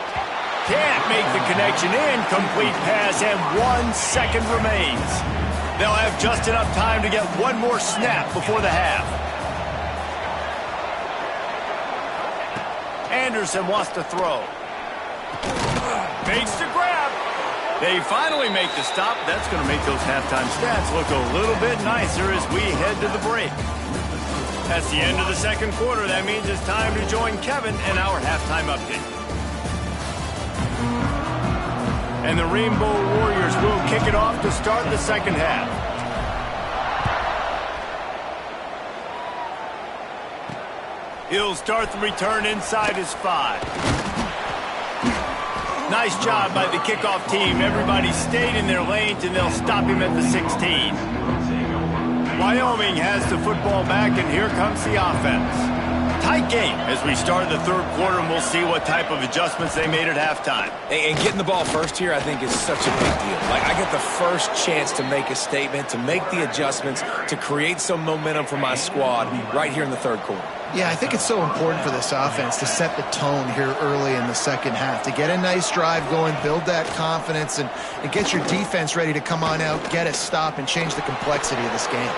Can't make the connection. Incomplete pass, and 1 second remains. They'll have just enough time to get one more snap before the half. Anderson wants to throw. Makes the grab. They finally make the stop. That's going to make those halftime stats look a little bit nicer as we head to the break. That's the end of the second quarter. That means it's time to join Kevin in our halftime update. And the Rainbow Warriors will kick it off to start the second half. He'll start the return inside his 5. Nice job by the kickoff team. Everybody stayed in their lanes, and they'll stop him at the 16. Wyoming has the football back, and here comes the offense. Tight game as we start the third quarter, and we'll see what type of adjustments they made at halftime. And getting the ball first here, I think, is such a big deal. Like, I get the first chance to make a statement, to make the adjustments, to create some momentum for my squad right here in the third quarter. Yeah, I think it's so important for this offense to set the tone here early in the second half, to get a nice drive going, build that confidence, and get your defense ready to come on out, get a stop, and change the complexity of this game.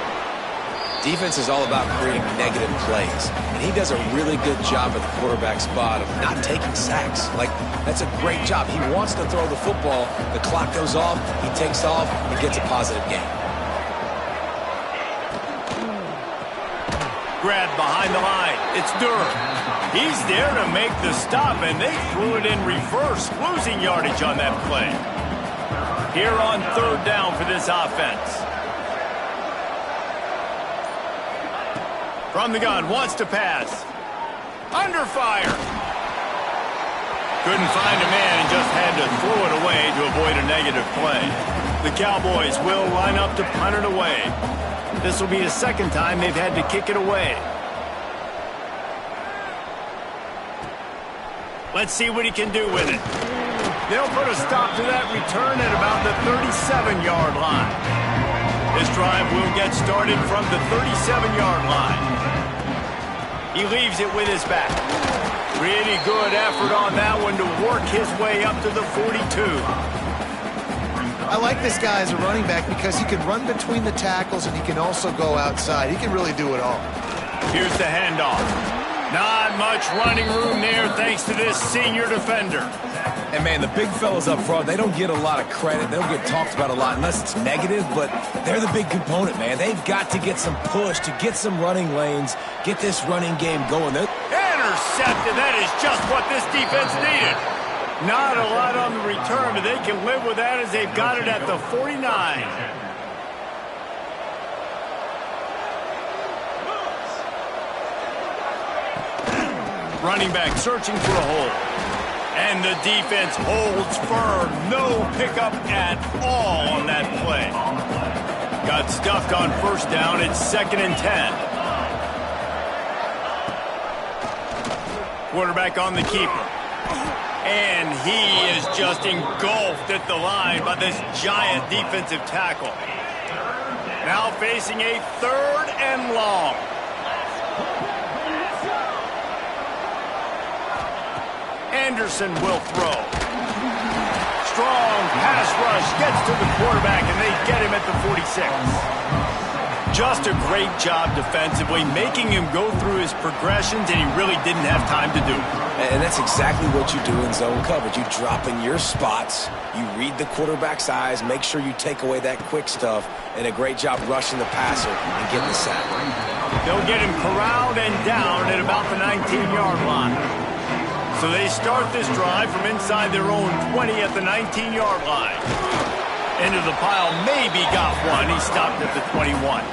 Defense is all about creating negative plays, and he does a really good job at the quarterback spot of not taking sacks. Like, that's a great job. He wants to throw the football. The clock goes off. He takes off and gets a positive gain. Grab behind the line. It's Durham. He's there to make the stop, and they threw it in reverse, losing yardage on that play. Here on third down for this offense. From the gun, wants to pass. Under fire. Couldn't find a man and just had to throw it away to avoid a negative play. The Cowboys will line up to punt it away. This will be the second time they've had to kick it away. Let's see what he can do with it. They'll put a stop to that return at about the 37-yard line. This drive will get started from the 37-yard line. He leaves it with his back. Really good effort on that one to work his way up to the 42. I like this guy as a running back because he can run between the tackles and he can also go outside. He can really do it all. Here's the handoff. Not much running room there thanks to this senior defender. And, man, the big fellas up front, they don't get a lot of credit. They don't get talked about a lot unless it's negative, but they're the big component, man. They've got to get some push, to get some running lanes, get this running game going. Intercepted. That is just what this defense needed. Not a lot on the return, but they can live with that as they've got it at the 49. Running back searching for a hole. And the defense holds firm. No pickup at all on that play. Got stuffed on first down. It's 2nd and 10. Quarterback on the keeper. And he is just engulfed at the line by this giant defensive tackle. Now facing a 3rd and long. Anderson will throw. Strong pass rush gets to the quarterback, and they get him at the 46. Just a great job defensively, making him go through his progressions, and he really didn't have time to do it. And that's exactly what you do in zone coverage. You drop in your spots, you read the quarterback's eyes, make sure you take away that quick stuff, and a great job rushing the passer and getting the sack. They'll get him corralled and down at about the 19-yard line. So they start this drive from inside their own 20 at the 19-yard line. Into the pile, maybe got one. He stopped at the 21.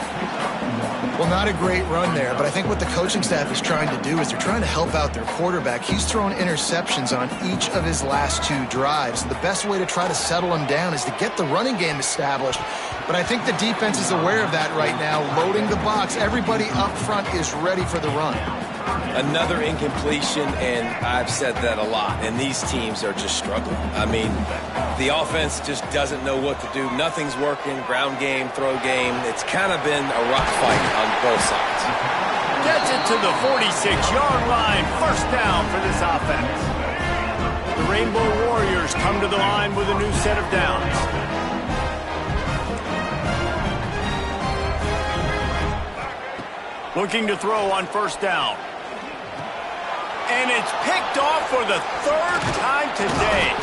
Well, not a great run there, but I think what the coaching staff is trying to do is they're trying to help out their quarterback. He's thrown interceptions on each of his last 2 drives. The best way to try to settle him down is to get the running game established. But I think the defense is aware of that right now, loading the box. Everybody up front is ready for the run. Another incompletion, and I've said that a lot, and these teams are just struggling. I mean, the offense just doesn't know what to do. Nothing's working, ground game, throw game. It's kind of been a rock fight on both sides. Gets it to the 46-yard line. 1st down for this offense. The Rainbow Warriors come to the line with a new set of downs. Looking to throw on 1st down. And it's picked off for the 3rd time today.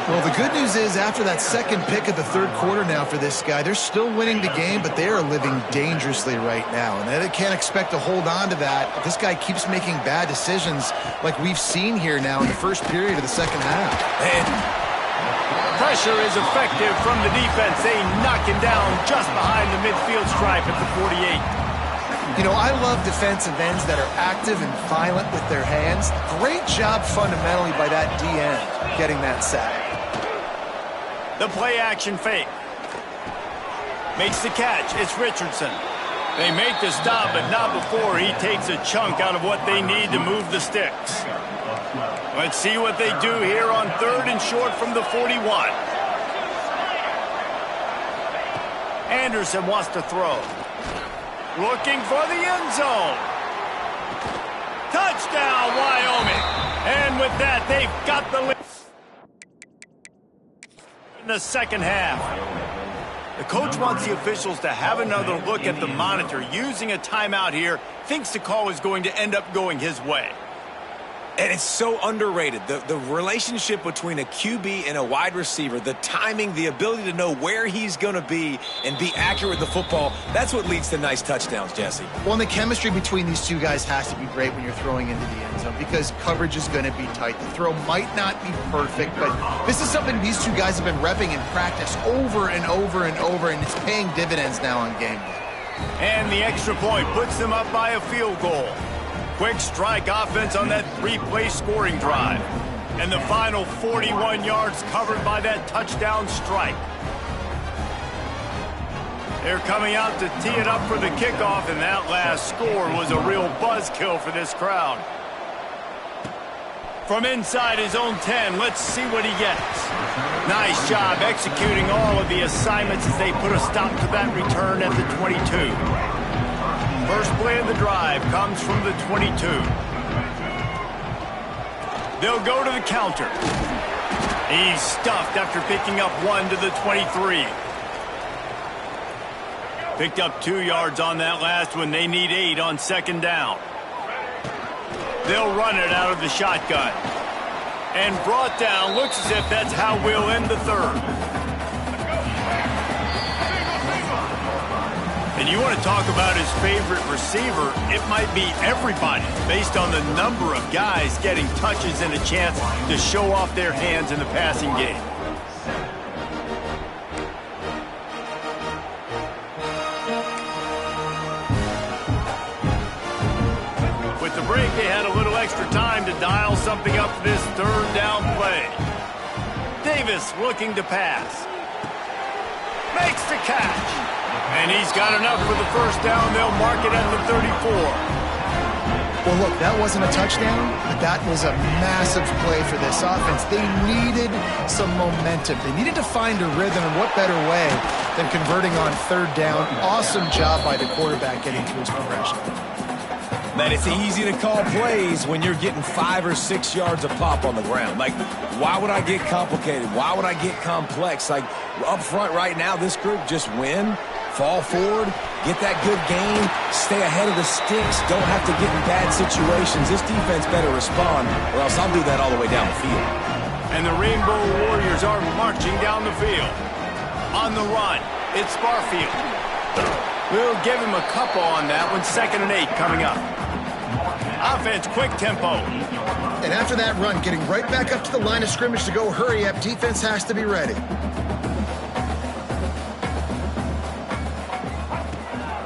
Well, the good news is after that 2nd pick of the 3rd quarter now for this guy, they're still winning the game, but they are living dangerously right now. And they can't expect to hold on to that. This guy keeps making bad decisions like we've seen here now in the 1st period of the 2nd half. And pressure is effective from the defense. They knock him down just behind the midfield stripe at the 48. You know, I love defensive ends that are active and violent with their hands. Great job fundamentally by that D-end getting that sack. The play-action fake. Makes the catch. It's Richardson. They make the stop, but not before he takes a chunk out of what they need to move the sticks. Let's see what they do here on 3rd and short from the 41. Anderson wants to throw. Looking for the end zone. Touchdown, Wyoming. And with that, they've got the lead in the 2nd half. The coach wants the officials to have another look at the monitor. Using a timeout here, thinks the call is going to end up going his way. And it's so underrated. The relationship between a QB and a wide receiver, the timing, the ability to know where he's going to be and be accurate with the football, that's what leads to nice touchdowns, Jesse. Well, and the chemistry between these 2 guys has to be great when you're throwing into the end zone because coverage is going to be tight. The throw might not be perfect, but this is something these 2 guys have been repping in practice over and over and over, and it's paying dividends now on game day. And the extra point puts them up by a field goal. Quick strike offense on that 3-play scoring drive. And the final 41 yards covered by that touchdown strike. They're coming out to tee it up for the kickoff, and that last score was a real buzzkill for this crowd. From inside his own 10, let's see what he gets. Nice job executing all of the assignments as they put a stop to that return at the 22. First play of the drive comes from the 22. They'll go to the counter. He's stuffed after picking up 1 to the 23. Picked up 2 yards on that last one. They need 8 on second down. They'll run it out of the shotgun. And brought down. Looks as if that's how we'll end the third. And you want to talk about his favorite receiver, it might be everybody based on the number of guys getting touches and a chance to show off their hands in the passing game. With the break, they had a little extra time to dial something up for this third down play. Davis looking to pass. Makes the catch. And he's got enough for the first down. They'll mark it at the 34. Well, look, that wasn't a touchdown, but that was a massive play for this offense. They needed some momentum. They needed to find a rhythm, and what better way than converting on third down. Awesome job by the quarterback getting through his progression. Man, it's easy to call plays when you're getting 5 or 6 yards of pop on the ground. Like, why would I get complicated? Why would I get complex? Like, up front right now, this group just win, fall forward, get that good gain, stay ahead of the sticks, don't have to get in bad situations. This defense better respond, or else I'll do that all the way down the field. And the Rainbow Warriors are marching down the field. On the run, it's Barfield. We'll give him a couple on that one. 2nd and 8 coming up. Offense, quick tempo. And after that run, getting right back up to the line of scrimmage to go hurry up, defense has to be ready.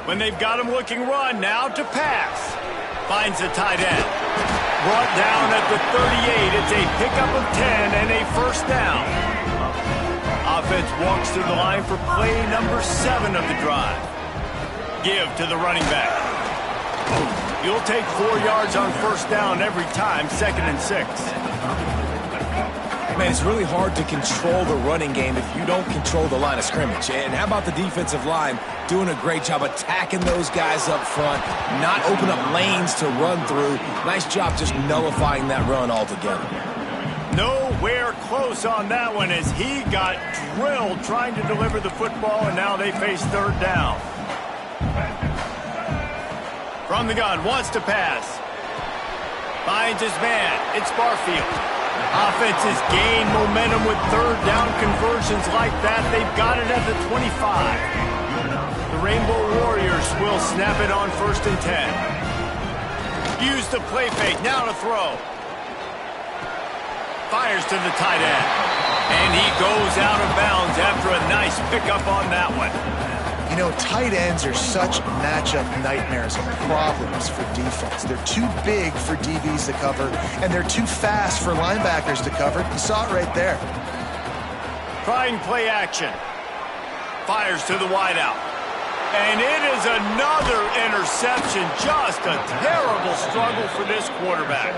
When they've got him looking run, now to pass. Finds the tight end. Brought down at the 38. It's a pickup of 10 and a first down. Offense walks to the line for play number 7 of the drive. Give to the running back. You'll take 4 yards on first down every time, 2nd and 6. Man, it's really hard to control the running game if you don't control the line of scrimmage. And how about the defensive line doing a great job attacking those guys up front, not open up lanes to run through. Nice job just nullifying that run altogether. Nowhere close on that one as he got drilled trying to deliver the football, and now they face third down. From the gun, wants to pass. Finds his man. It's Barfield. Offense has gained momentum with third down conversions like that. They've got it at the 25. The Rainbow Warriors will snap it on 1st and 10. Use the play fake. Now to throw. Fires to the tight end. And he goes out of bounds after a nice pickup on that one. You know, tight ends are such matchup nightmares and problems for defense. They're too big for DBs to cover, and they're too fast for linebackers to cover. You saw it right there. Trying play action. Fires to the wideout. And it is another interception. Just a terrible struggle for this quarterback.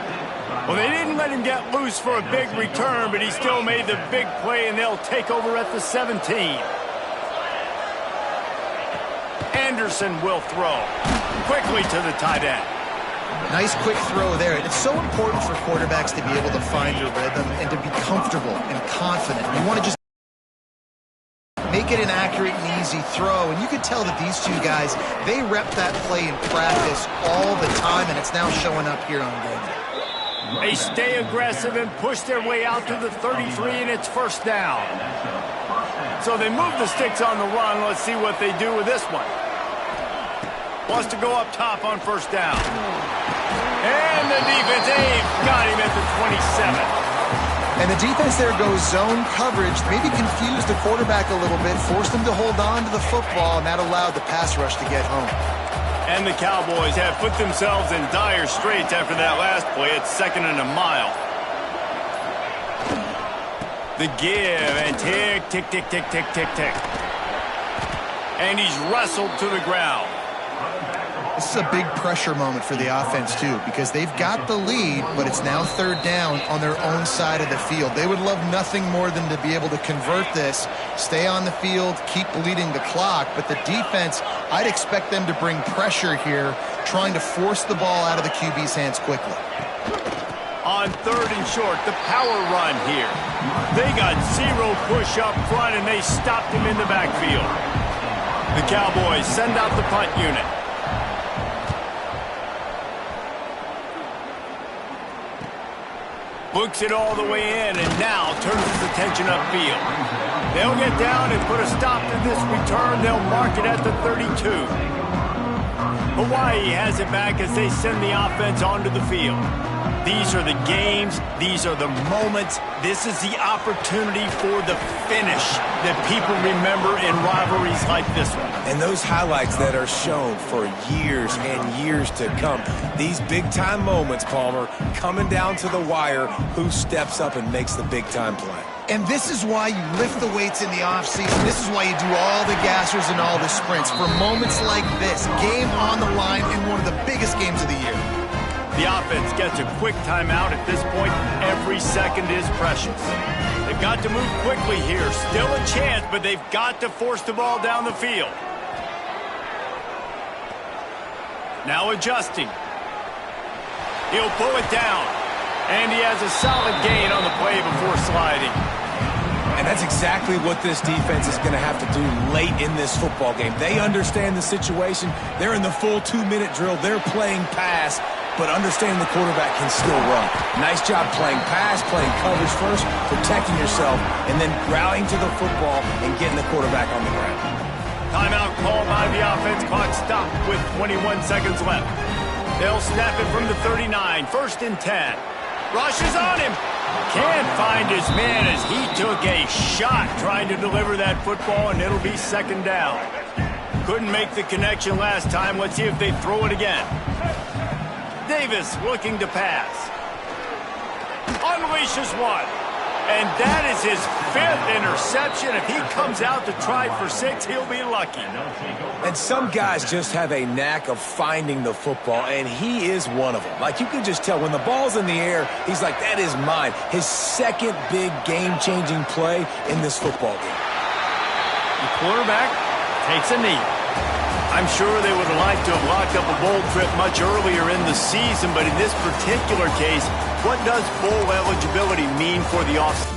Well, they didn't let him get loose for a big return, but he still made the big play, and they'll take over at the 17. Anderson will throw. Quickly to the tight end. Nice quick throw there. It's so important for quarterbacks to be able to find your rhythm and to be comfortable and confident. You want to just make it an accurate and easy throw. And you can tell that these two guys, they rep that play in practice all the time, and it's now showing up here on game day. They stay aggressive and push their way out to the 33, and it's first down. So they move the sticks on the run. Let's see what they do with this one. Wants to go up top on first down. And the defense, got him at the 27. And the defense there goes zone coverage, maybe confused the quarterback a little bit, forced him to hold on to the football, and that allowed the pass rush to get home. And the Cowboys have put themselves in dire straits after that last play. It's 2nd and a mile. The give, and tick, tick, tick, tick, tick, tick, tick. And he's wrestled to the ground. This is a big pressure moment for the offense, too, because they've got the lead, but it's now third down on their own side of the field. They would love nothing more than to be able to convert this, stay on the field, keep bleeding the clock. But the defense, I'd expect them to bring pressure here, trying to force the ball out of the QB's hands quickly. On 3rd and short, the power run here. They got 0 push up front, and they stopped him in the backfield. The Cowboys send out the punt unit. Books it all the way in, and now turns his attention upfield. They'll get down and put a stop to this return. They'll mark it at the 32. Hawaii has it back as they send the offense onto the field. These are the games. These are the moments. This is the opportunity for the finish that people remember in rivalries like this one. And those highlights that are shown for years and years to come. These big-time moments, Palmer, coming down to the wire, who steps up and makes the big-time play. And this is why you lift the weights in the offseason. This is why you do all the gassers and all the sprints. For moments like this, game on the line in one of the biggest games of the year. The offense gets a quick timeout at this point. Every second is precious. They've got to move quickly here. Still a chance, but they've got to force the ball down the field. Now adjusting. He'll pull it down. And he has a solid gain on the play before sliding. And that's exactly what this defense is going to have to do late in this football game. They understand the situation. They're in the full 2-minute drill. They're playing pass, but understanding the quarterback can still run. Nice job playing pass, playing coverage first, protecting yourself, and then rallying to the football and getting the quarterback on the ground. Timeout called by the offense. Clock stopped with 21 seconds left. They'll snap it from the 39. 1st and 10. Rushes on him. Can't find his man as he took a shot trying to deliver that football, and it'll be 2nd down. Couldn't make the connection last time. Let's see if they throw it again. Davis looking to pass. Unleashes one. And that is his 5th interception. If he comes out to try for 6, he'll be lucky. And some guys just have a knack of finding the football, and he is one of them. Like, you can just tell when the ball's in the air, he's like, that is mine. His 2nd big game-changing play in this football game. The quarterback takes a knee. I'm sure they would have liked to have locked up a bowl trip much earlier in the season, but in this particular case, what does bowl eligibility mean for the offseason?